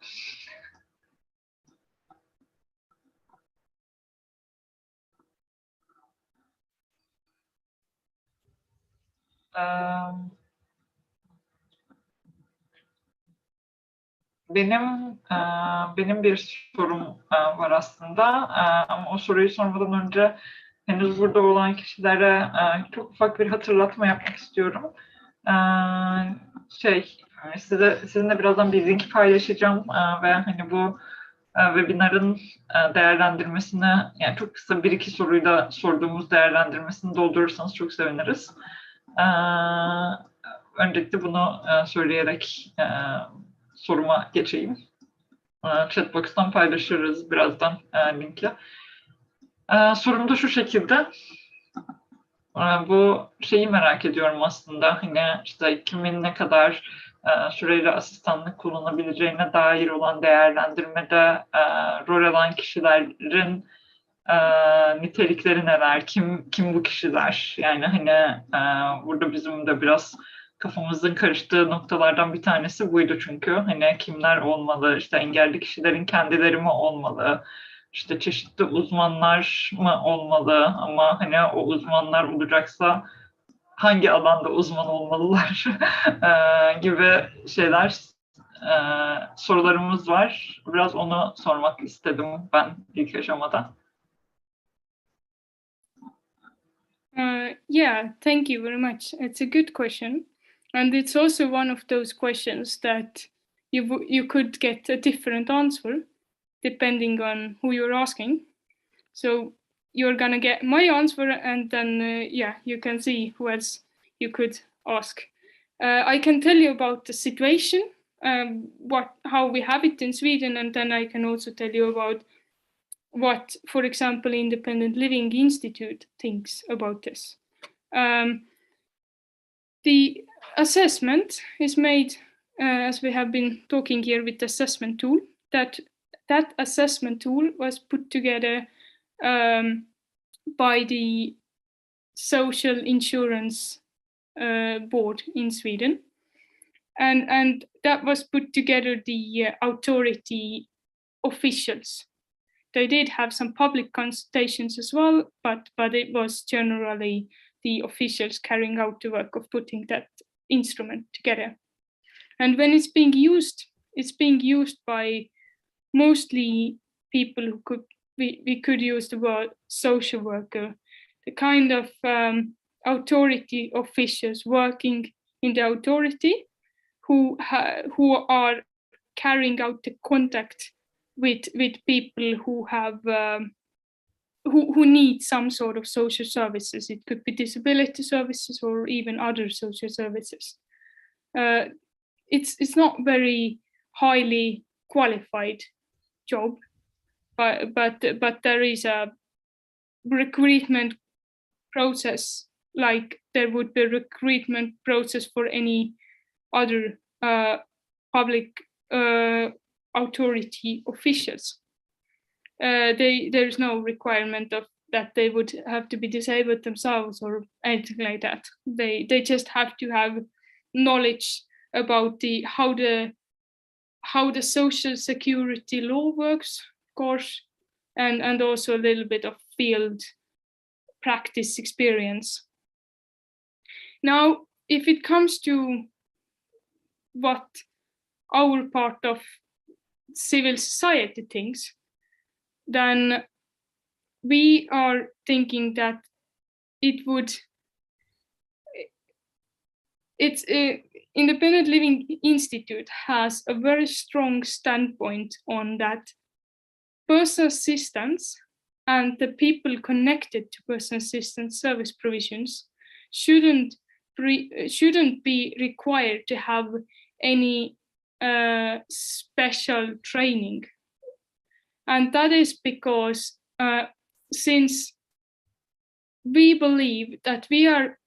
Benim bir sorum var aslında, ama o soruyu sormadan önce henüz burada olan kişilere çok ufak bir hatırlatma yapmak istiyorum. Sizinle birazdan bir link paylaşacağım ve hani bu webinarın değerlendirmesini, yani çok kısa bir iki soruyla sorduğumuz değerlendirmesini doldurursanız çok seviniriz. Öncelikle bunu söyleyerek soruma geçeyim. Chatbox'tan paylaşırız birazdan linki. Sorum da şu şekilde. Bu şeyi merak ediyorum aslında. Hani işte kimin ne kadar süreli asistanlık kullanabileceğine dair olan değerlendirmede rol alan kişilerin nitelikleri neler? Kim bu kişiler? Yani hani burada bizim de biraz kafamızın karıştığı noktalardan bir tanesi buydu çünkü. Hani kimler olmalı? İşte engelli kişilerin kendileri mi olmalı? İşte çeşitli uzmanlar mı olmalı? Ama hani o uzmanlar olacaksa hangi alanda uzman olmalılar gibi şeyler, sorularımız var. Biraz onu sormak istedim ben ilk aşamada. Yeah, thank you very much. It's a good question, and it's also one of those questions that you could get a different answer depending on who you're asking. So you're gonna get my answer, and then yeah, you can see who else you could ask. I can tell you about the situation, how we have it in Sweden, and then I can also tell you about what, for example, Independent Living Institute thinks about this. The assessment is made, as we have been talking here, with the assessment tool. That assessment tool was put together by the Social Insurance Board in Sweden, and that was put together the authority officials. They did have some public consultations as well, but it was generally the officials carrying out the work of putting that instrument together. And when it's being used by mostly people who we could use the word social worker, the kind of authority officials working in the authority who are carrying out the contact with people who have who need some sort of social services. It could be disability services or even other social services. It's not very highly qualified job, but there is a recruitment process like there would be a recruitment process for any other public authority officials. There's no requirement of that they would have to be disabled themselves or anything like that. They just have to have knowledge about how the social security law works, of course, and also a little bit of field practice experience. Now, if it comes to what our part of civil society thinks, then we are thinking that Independent Living Institute has a very strong standpoint on that personal assistance and the people connected to personal assistance service provisions shouldn't be required to have any special training. And that is because since we believe that we are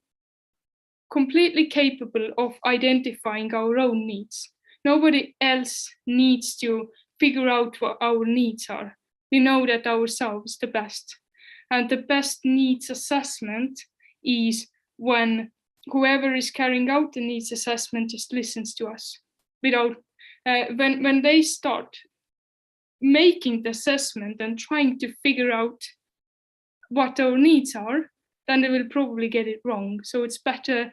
completely capable of identifying our own needs, nobody else needs to figure out what our needs are. We know that ourselves the best. And the best needs assessment is when whoever is carrying out the needs assessment just listens to us. Without when they start making the assessment and trying to figure out what our needs are, then they will probably get it wrong. So it's better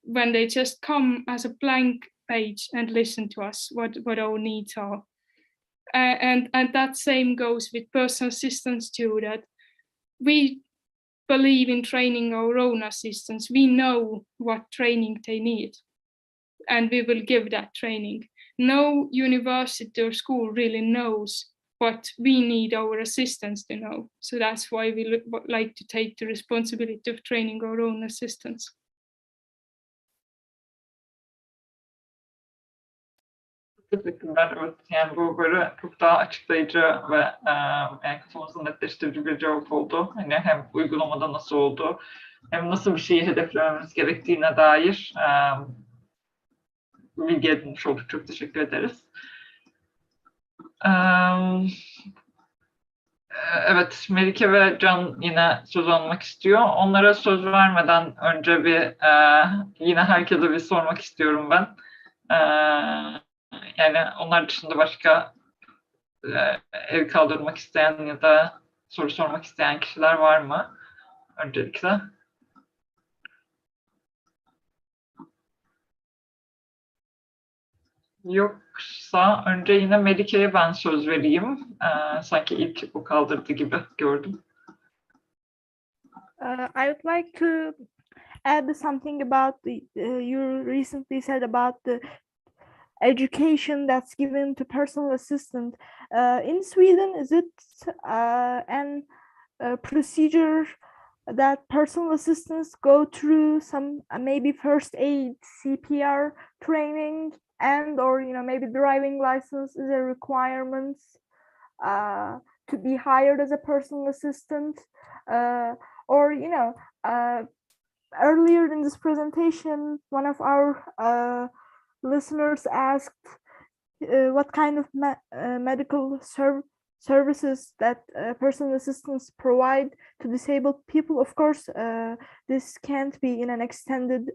when they just come as a blank page and listen to us what our needs are. And that same goes with personal assistants too, that we believe in training our own assistants. We know what training they need, and we will give that training. No university or school really knows what we need our assistants to know. So that's why we like to take the responsibility of training our own assistants. Teşekkürler. Evet, yani bu böyle çok daha açıklayıcı ve yani kafamızı netleştirici bir cevap oldu. Hani hem uygulamada nasıl oldu, hem nasıl bir şeyi hedeflememiz gerektiğine dair bilgi edinmiş olduk. Çok teşekkür ederiz. Evet, Melike ve Can yine söz almak istiyor. Onlara söz vermeden önce yine herkese bir sormak istiyorum ben. Yani onlar dışında başka el kaldırmak isteyen ya da soru sormak isteyen kişiler var mı? Öncelikle. Yoksa önce yine Melike'ye ben söz vereyim. Sanki ilk o kaldırdı gibi gördüm. I would like to add something about you recently said about the education that's given to personal assistant. In Sweden, is it an procedure that personal assistants go through some maybe first aid, CPR training, and or maybe driving license is a requirement to be hired as a personal assistant, or earlier in this presentation, one of our listeners asked what kind of medical services that personal assistants provide to disabled people. Of course, this can't be in an extended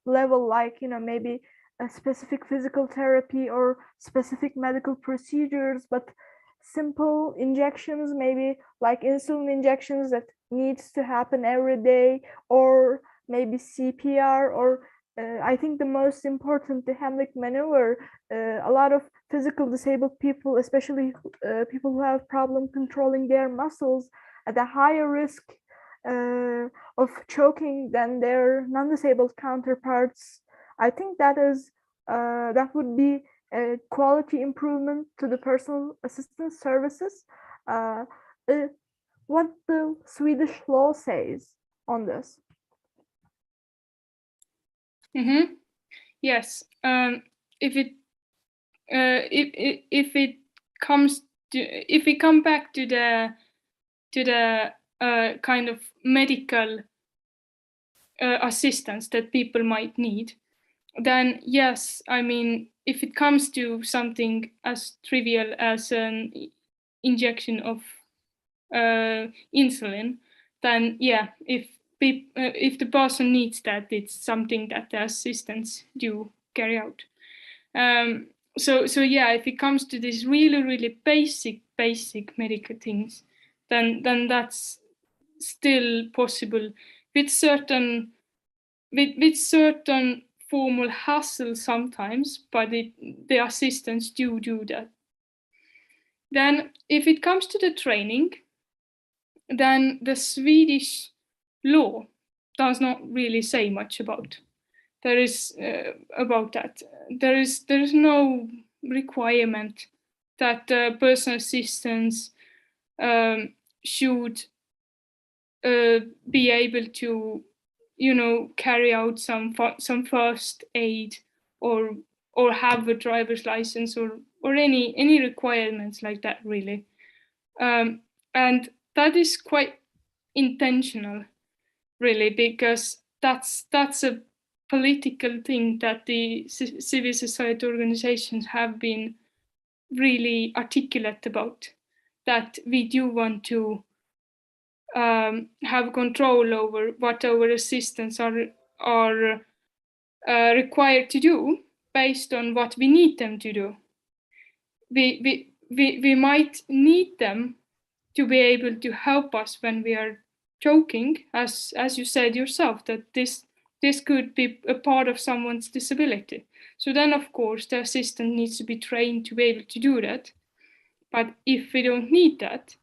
level, like maybe a specific physical therapy or specific medical procedures, but simple injections, maybe like insulin injections that needs to happen every day, or maybe CPR, or I think the most important, the Heimlich maneuver. A lot of physical disabled people, especially people who have problem controlling their muscles, at a higher risk of choking than their non-disabled counterparts. I think that would be a quality improvement to the personal assistance services. What the Swedish law says on this? Yes. If we come back to the kind of medical assistance that people might need, then yes, I mean, if it comes to something as trivial as an injection of insulin, then yeah, if the person needs that, it's something that the assistants do carry out. So yeah, if it comes to these really basic medical things, then that's still possible with certain formal hassle sometimes, but the assistants do that. Then if it comes to the training, then the Swedish law does not really say much about that. There is no requirement that personal assistants should be able to carry out some first aid or have a driver's license or any requirements like that, really. And that is quite intentional, really, because that's a political thing that the civil society organizations have been really articulate about, that we do want to have control over what our assistants are required to do based on what we need them to do. We might need them to be able to help us when we are choking, as you said yourself, that this could be a part of someone's disability. So then, of course, the assistant needs to be trained to be able to do that. But if we don't need that,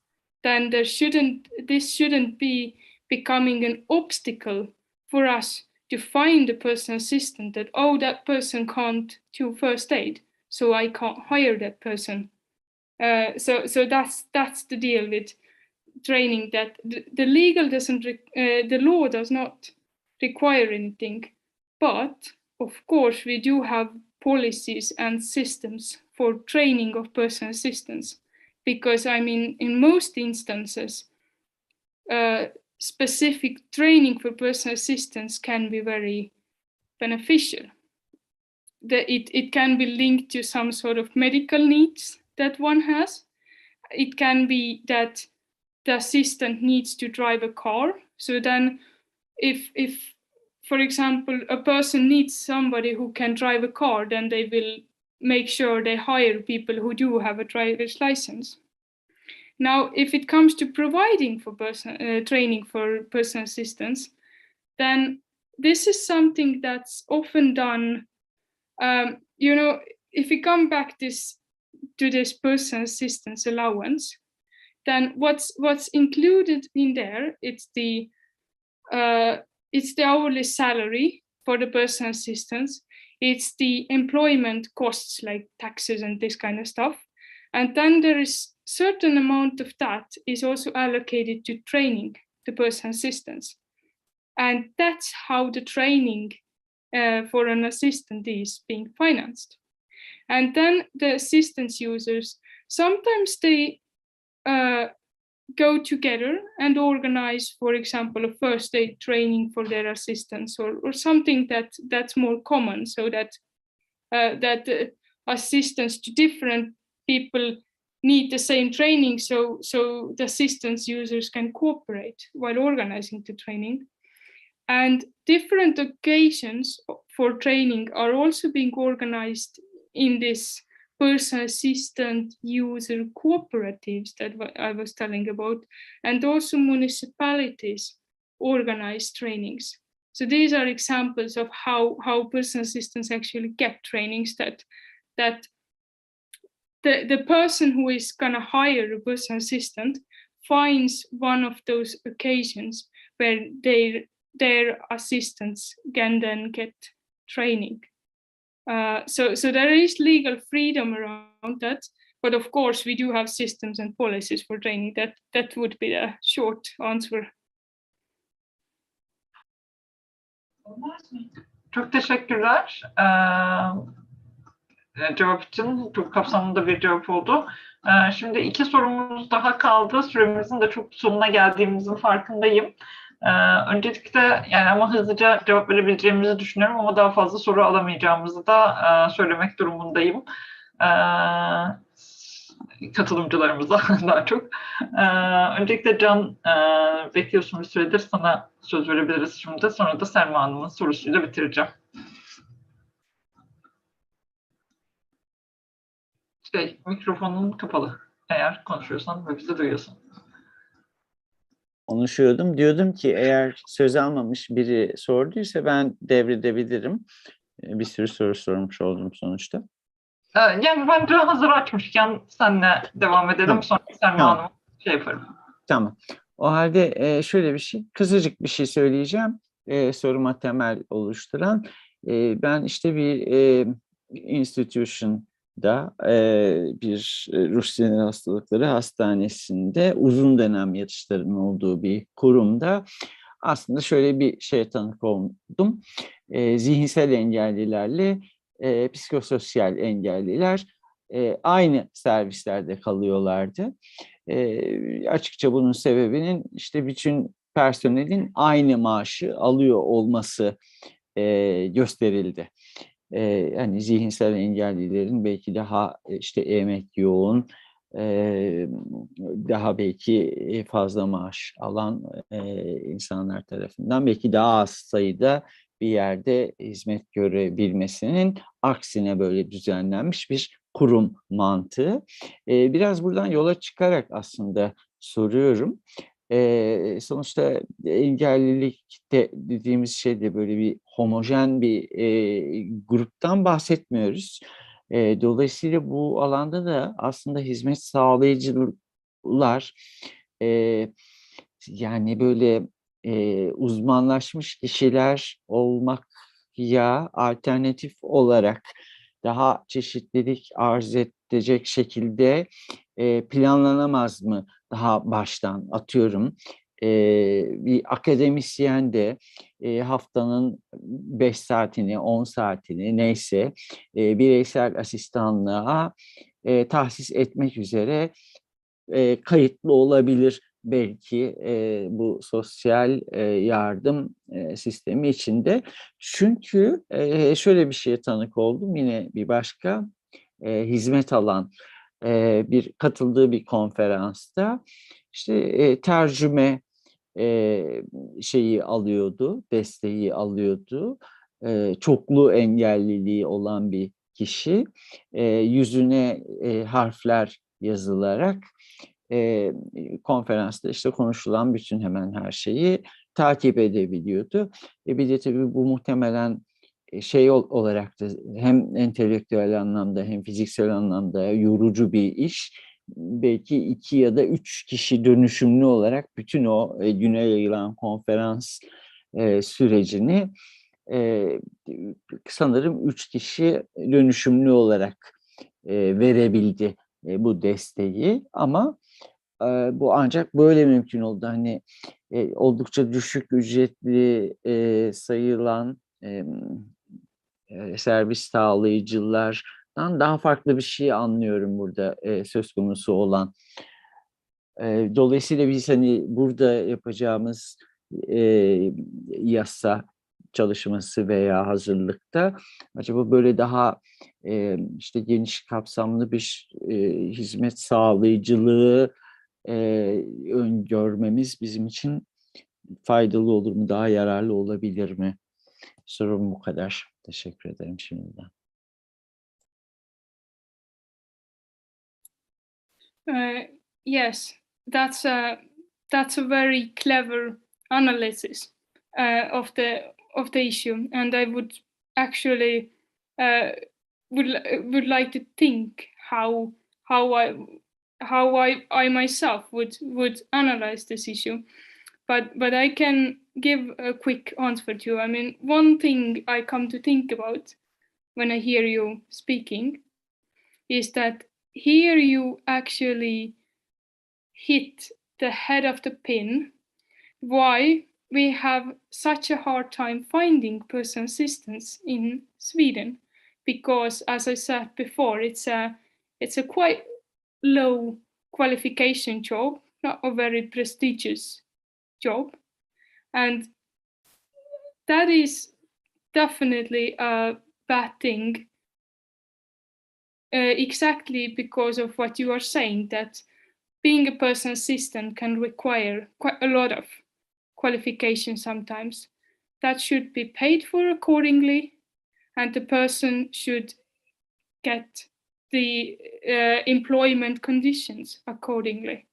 then this shouldn't be becoming an obstacle for us to find a personal assistant, that, oh, that person can't do first aid, so I can't hire that person. So that's the deal with training, that the law does not require anything, but of course we do have policies and systems for training of personal assistants, because I mean, in most instances, specific training for personal assistants can be very beneficial. It can be linked to some sort of medical needs that one has. It can be that the assistant needs to drive a car. So then if for example, a person needs somebody who can drive a car, then they will make sure they hire people who do have a driver's license. Now, if it comes to providing for training for personal assistants, then this is something that's often done. If we come back to this personal assistance allowance, then what's included in there, it's the hourly salary for the personal assistants, it's the employment costs like taxes and this kind of stuff, and then there is certain amount of that is also allocated to training the personal assistants, and that's how the training for an assistant is being financed. And then the assistance users, sometimes they go together and organize, for example, a first aid training for their assistants, or something that's more common, so that assistants to different people need the same training, so the assistance users can cooperate while organizing the training. And different occasions for training are also being organized in this personal assistant user cooperatives that I was telling about, and also municipalities organize trainings. So these are examples of how personal assistants actually get trainings, that the person who is gonna hire a personal assistant finds one of those occasions where their assistants can then get training. So there is legal freedom around that, but of course we do have systems and policies for training. That would be the short answer. Çok teşekkürler. Cevap için çok kapsamlı bir cevap oldu. Şimdi 2 sorumuz daha kaldı. Süremizin de çok sonuna geldiğimizin farkındayım. Öncelikle yani ama hızlıca cevap verebileceğimizi düşünüyorum ama daha fazla soru alamayacağımızı da söylemek durumundayım. Katılımcılarımıza daha çok. Öncelikle Can, bekliyorsun bir süredir, sana söz verebiliriz şimdi. Sonra da Selma Hanım'ın sorusuyla bitireceğim. Mikrofonun kapalı eğer konuşuyorsan ve bizi duyuyorsun. Konuşuyordum. Diyordum ki eğer söz almamış biri sorduysa ben devredebilirim. Bir sürü soru sormuş oldum sonuçta. Yani bence hazır açmışken seninle devam edelim. Tamam. Sonra Selma Hanım yaparım. Tamam. O halde şöyle bir şey, kısacık bir şey söyleyeceğim. Soruma temel oluşturan. Ben işte bir institution'da bir ruh sinir hastalıkları hastanesinde uzun dönem yatışların olduğu bir kurumda aslında şöyle bir şeye tanık oldum. Zihinsel engellilerle psikososyal engelliler aynı servislerde kalıyorlardı. Açıkça bunun sebebinin işte bütün personelin aynı maaşı alıyor olması gösterildi. Hani zihinsel engellilerin belki daha işte emek yoğun, daha belki fazla maaş alan insanlar tarafından belki daha az sayıda bir yerde hizmet görebilmesinin aksine böyle düzenlenmiş bir kurum mantığı. Biraz buradan yola çıkarak aslında soruyorum. Sonuçta engellilikte dediğimiz şey de böyle bir homojen bir gruptan bahsetmiyoruz. Dolayısıyla bu alanda da aslında hizmet sağlayıcılar yani böyle uzmanlaşmış kişiler olmak ya alternatif olarak daha çeşitlilik arz edecek şekilde planlanamaz mı daha baştan, atıyorum bir akademisyen de haftanın 5 saatini, 10 saatini neyse bireysel asistanlığa tahsis etmek üzere kayıtlı olabilir belki bu sosyal yardım sistemi içinde. Çünkü şöyle bir şeye tanık oldum, yine bir başka hizmet alan katıldığı bir konferansta işte tercüme şeyi alıyordu, desteği alıyordu. Çoklu engelliliği olan bir kişi yüzüne harfler yazılarak konferansta işte konuşulan bütün hemen her şeyi takip edebiliyordu. Bir de tabii bu muhtemelen şey olarak da hem entelektüel anlamda hem fiziksel anlamda yorucu bir iş. Belki 2 ya da 3 kişi dönüşümlü olarak bütün o güne yayılan konferans sürecini sanırım 3 kişi dönüşümlü olarak verebildi bu desteği, ama bu ancak böyle mümkün oldu. Hani oldukça düşük ücretli sayılan servis sağlayıcılardan daha farklı bir şey anlıyorum burada söz konusu olan. Dolayısıyla biz hani burada yapacağımız yasa çalışması veya hazırlıkta acaba böyle daha işte geniş kapsamlı bir hizmet sağlayıcılığı öngörmemiz bizim için faydalı olur mu, daha yararlı olabilir mi? Sorum bu kadar. Teşekkür ederim şimdiden. Yes, that's a very clever analysis of the issue, and I would actually would like to think how I myself would analyze this issue, but I can give a quick answer to you. I mean, one thing I come to think about when I hear you speaking is that here you actually hit the head of the pin why we have such a hard time finding personal assistants in Sweden, because as I said before, it's a quite low qualification job, not a very prestigious job, and that is definitely a bad thing, exactly because of what you are saying, that being a personal assistant can require quite a lot of qualifications sometimes. That should be paid for accordingly, and the person should get the employment conditions accordingly.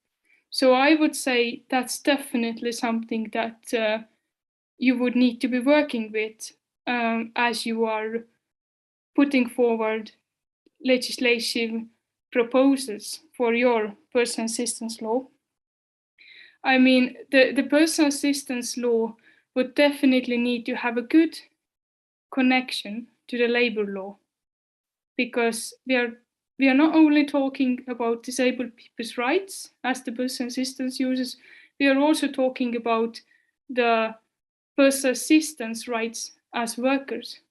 So I would say that's definitely something that you would need to be working with as you are putting forward legislative proposals for your personal assistance law. I mean, the personal assistance law would definitely need to have a good connection to the labor law, because we are not only talking about disabled people's rights as the personal assistance users, we are also talking about the personal assistance rights as workers.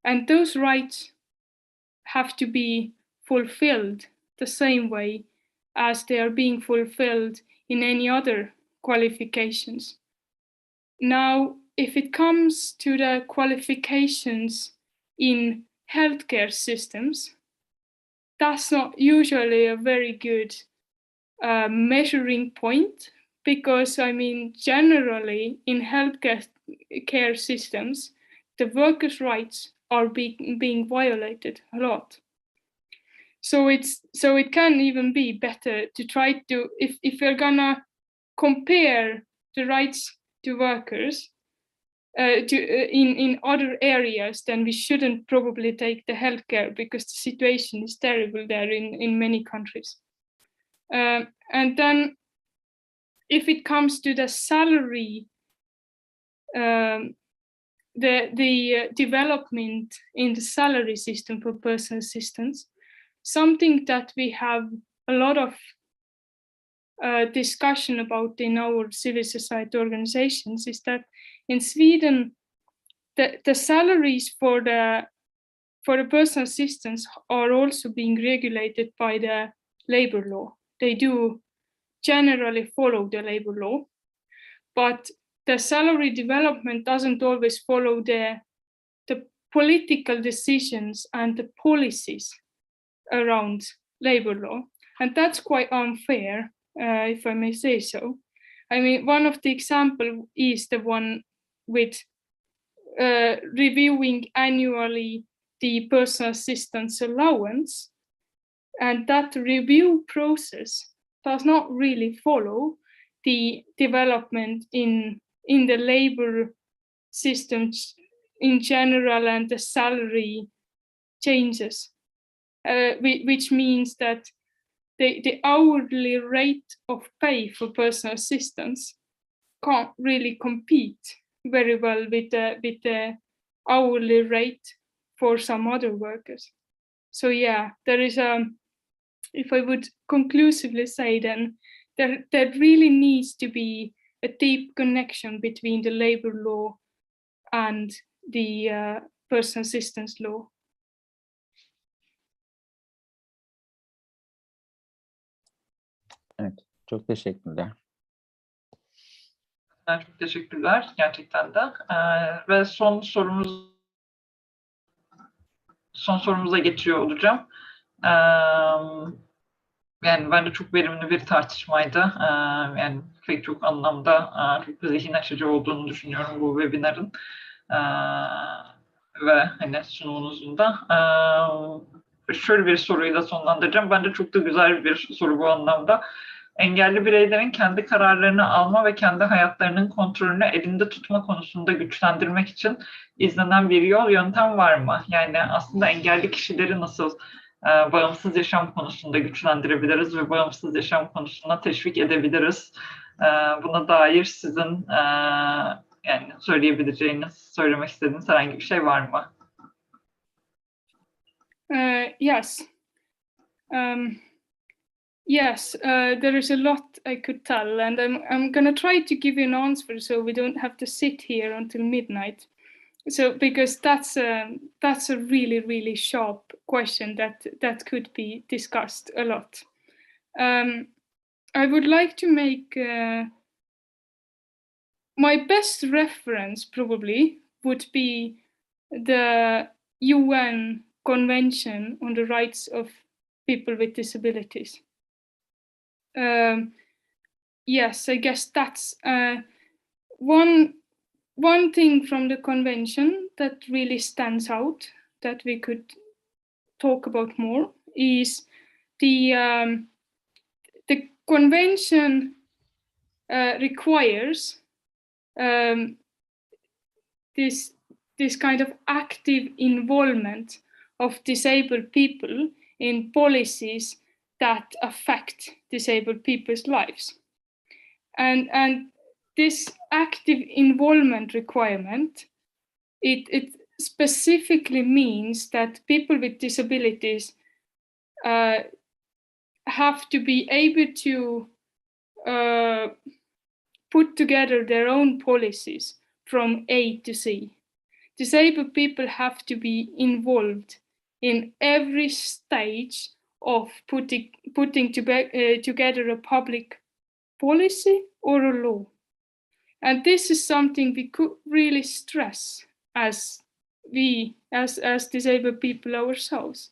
And those rights have to be fulfilled the same way as they are being fulfilled in any other qualifications. Now, if it comes to the qualifications in healthcare systems, that's not usually a very good measuring point, because I mean, generally in healthcare systems, the workers' rights are being violated a lot. So it can even be better to try to, if you're gonna compare the rights to workers in other areas, then we shouldn't probably take the healthcare, because the situation is terrible there in many countries. And then if it comes to the salary, the development in the salary system for personal assistants, something that we have a lot of discussion about in our civil society organizations is that in Sweden, the salaries for the personal assistants are also being regulated by the labor law. They do generally follow the labor law, but the salary development doesn't always follow the political decisions and the policies around labor law. And that's quite unfair, if I may say so. I mean, one of the examples is the one with reviewing annually the personal assistance allowance. And that review process does not really follow the development in the labor systems in general and the salary changes, which means that the hourly rate of pay for personal assistance can't really compete very well with the hourly rate for some other workers. So yeah, there is if I would conclusively say, then there really needs to be a deep connection between the labor law and the personal assistance law. Evet, çok teşekkürler. Çok teşekkürler gerçekten de. Ve son sorumuza geçiyor olacağım. Yani bence çok verimli bir tartışmaydı. Yani pek çok anlamda çok zihin açıcı olduğunu düşünüyorum bu webinarın. Ve hani sunumunuzun da. Şöyle bir soruyla sonlandıracağım. Bence çok da güzel bir soru bu anlamda. Engelli bireylerin kendi kararlarını alma ve kendi hayatlarının kontrolünü elinde tutma konusunda güçlendirmek için izlenen bir yöntem var mı? Yani aslında engelli kişileri nasıl bağımsız yaşam konusunda güçlendirebiliriz ve bağımsız yaşam konusuna teşvik edebiliriz? Buna dair sizin yani söylemek istediğiniz herhangi bir şey var mı? Yes. Yes, there is a lot I could tell, and I'm going to try to give you an answer so we don't have to sit here until midnight. So because that's a really, really sharp question that could be discussed a lot. I would like to make my best reference probably would be the UN Convention on the Rights of People with Disabilities. Yes, I guess that's one thing from the convention that really stands out that we could talk about more is the convention requires this kind of active involvement of disabled people in policies that affect disabled people's lives. And this active involvement requirement, it specifically means that people with disabilities have to be able to put together their own policies from A to Z. Disabled people have to be involved in every stage of putting together a public policy or a law. And this is something we could really stress as disabled people ourselves,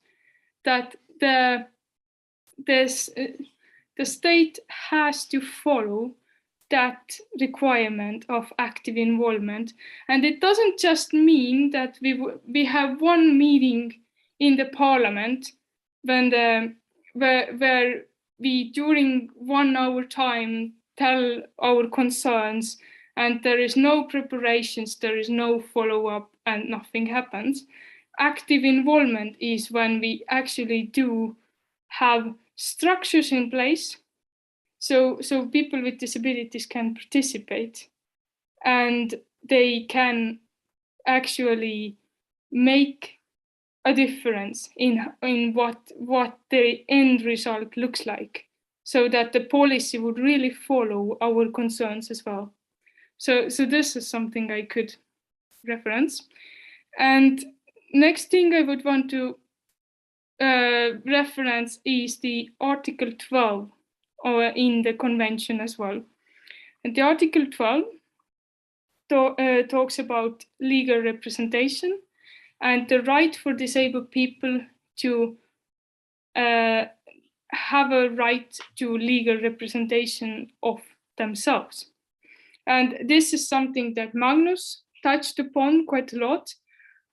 that the state has to follow that requirement of active involvement. And it doesn't just mean that we have one meeting in the parliament where we during 1 hour time tell our concerns and there is no preparations, there is no follow-up and nothing happens. Active involvement is when we actually do have structures in place so people with disabilities can participate and they can actually make a difference in what the end result looks like so that the policy would really follow our concerns as well. So this is something I could reference. And next thing I would want to reference is the Article 12 in the convention as well. And the Article 12 talks about legal representation and the right for disabled people to have a right to legal representation of themselves. And this is something that Magnus touched upon quite a lot.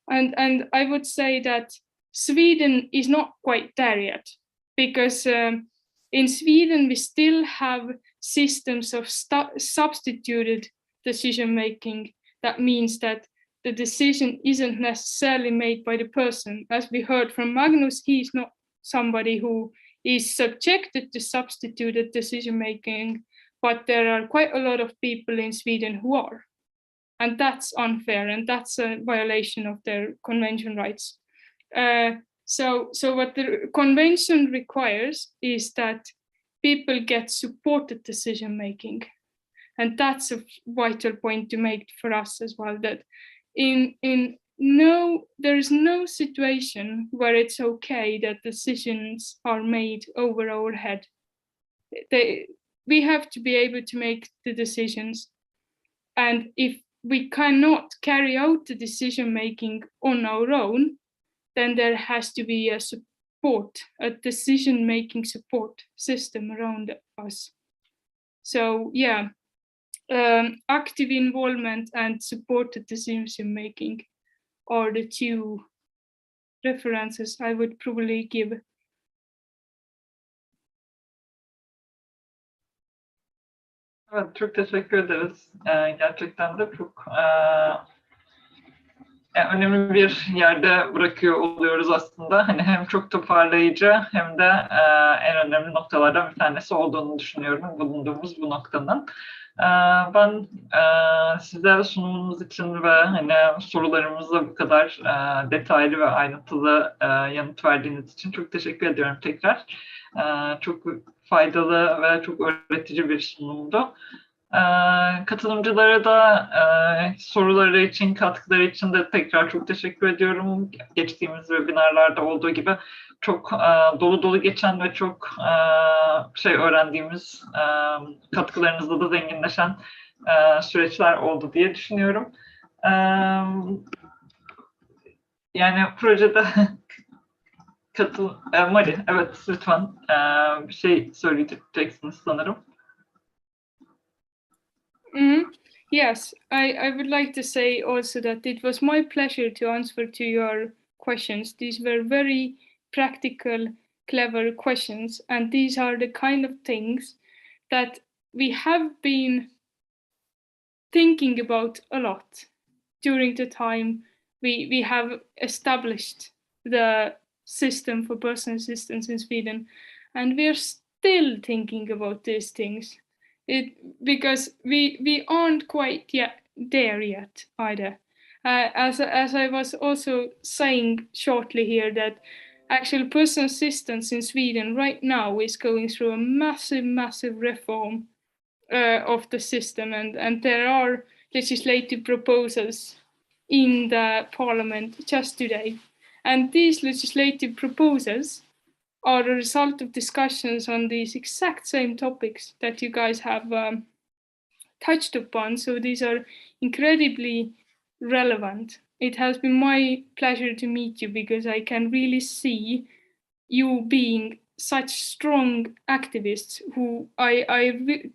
And I would say that Sweden is not quite there yet, because in Sweden we still have systems of substituted decision making. That means that the decision isn't necessarily made by the person. As we heard from Magnus, he is not somebody who is subjected to substituted decision making, but there are quite a lot of people in Sweden who are. And that's unfair, and that's a violation of their convention rights. So what the convention requires is that people get supported decision making. And that's a vital point to make for us as well, that there is no situation where it's okay that decisions are made over our head. We have to be able to make the decisions. And if we cannot carry out the decision making on our own, then there has to be a decision making support system around us. So yeah, active involvement and supported decision making are the two references I would probably give. Evet, çok teşekkür ederiz. Gerçekten de çok önemli bir yerde bırakıyor oluyoruz aslında. Hani hem çok toparlayıcı hem de en önemli noktalardan bir tanesi olduğunu düşünüyorum bulunduğumuz bu noktanın. Ben sizlere sunumunuz için ve hani sorularımıza bu kadar detaylı ve ayrıntılı yanıt verdiğiniz için çok teşekkür ediyorum tekrar. Çok faydalı ve çok öğretici bir sunumdu. Katılımcılara da soruları için, katkıları için de tekrar çok teşekkür ediyorum. Geçtiğimiz webinarlarda olduğu gibi çok dolu dolu geçen ve çok şey öğrendiğimiz, katkılarınızla da zenginleşen süreçler oldu diye düşünüyorum. Yani projede Mari, evet lütfen bir şey söyleyeceksiniz sanırım. Yes, I would like to say also that it was my pleasure to answer to your questions. These were very practical, clever questions, and these are the kind of things that we have been thinking about a lot during the time we have established the system for personal assistance in Sweden, and we are still thinking about these things. Because we aren't quite yet there yet either. As I was also saying shortly here, that actual personal assistance in Sweden right now is going through a massive reform of the system, and there are legislative proposals in the parliament just today. And these legislative proposals are a result of discussions on these exact same topics that you guys have touched upon. So these are incredibly relevant. It has been my pleasure to meet you, because I can really see you being such strong activists who I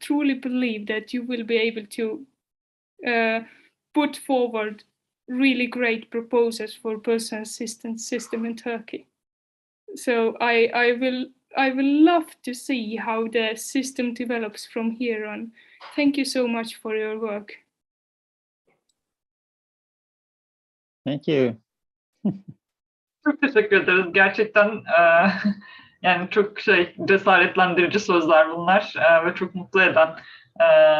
truly believe that you will be able to put forward really great proposals for personal assistance system in Turkey. So I will love to see how the system develops from here on. Thank you so much for your work. Thank you. Çok teşekkür ederiz. Gerçekten yani çok cesaretlendirici sözler bunlar ve çok mutlu eden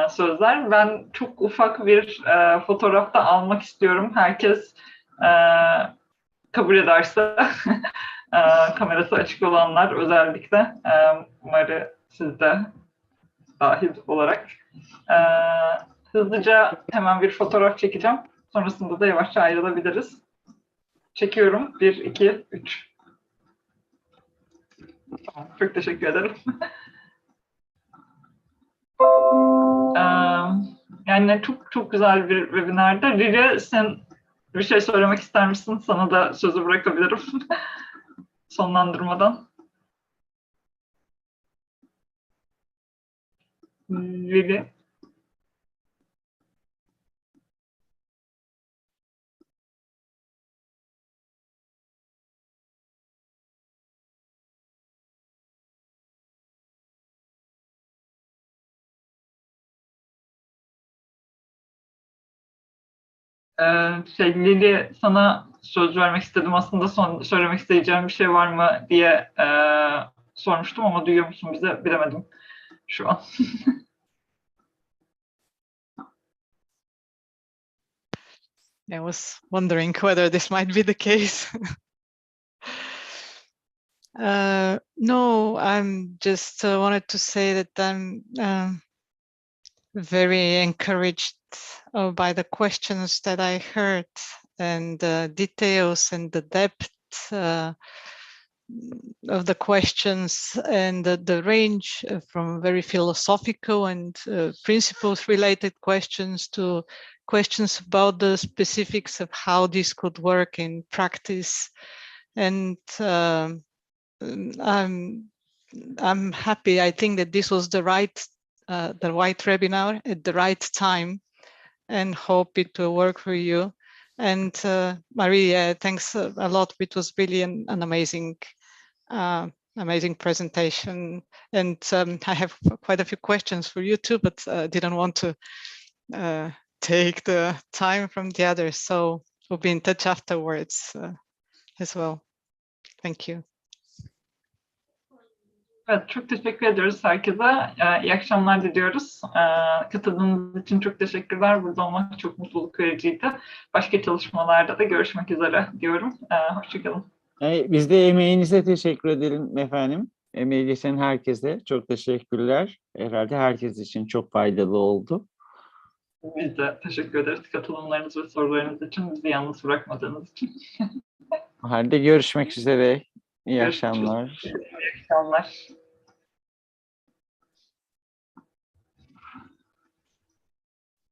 sözler. Ben çok ufak bir fotoğraf da almak istiyorum. Herkes kabul ederse kamerası açık olanlar özellikle Mari siz de dahil olarak. Hızlıca hemen bir fotoğraf çekeceğim. Sonrasında da yavaşça ayrılabiliriz. Çekiyorum. 1, 2, 3. Tamam, çok teşekkür ederim. Yani çok çok güzel bir webinardı. Lili, sen bir şey söylemek ister misin? Sana da sözü bırakabilirim. Sonlandırmadan. Lili. Lili, sana söz vermek istedim. Aslında son söylemek isteyeceğim bir şey var mı diye sormuştum ama duyuyor musun bize? Bilemedim şu an. I was wondering whether this might be the case. No, I'm just wanted to say that I'm very encouraged by the questions that I heard and the details and the depth of the questions and the range from very philosophical and principles related questions to questions about the specifics of how this could work in practice. And I'm happy. I think that this was the right webinar at the right time, and hope it will work for you. And Maria, thanks a lot. It was really an amazing presentation. And I have quite a few questions for you too, but didn't want to take the time from the others. So we'll be in touch afterwards as well. Thank you. Evet, çok teşekkür ediyoruz herkese. İyi akşamlar diliyoruz. Katıldığınız için çok teşekkürler. Burada olmak çok mutluluk vericiydi. Başka çalışmalarda da görüşmek üzere diyorum. Hoşçakalın. Biz de emeğinize teşekkür edelim efendim. Emeği geçen herkese çok teşekkürler. Herhalde herkes için çok faydalı oldu. Biz de teşekkür ederiz katılımlarınız ve sorularınız için. Bizi yalnız bırakmadığınız için. O halde görüşmek üzere. İyi Görüşürüz. akşamlar. İyi akşamlar.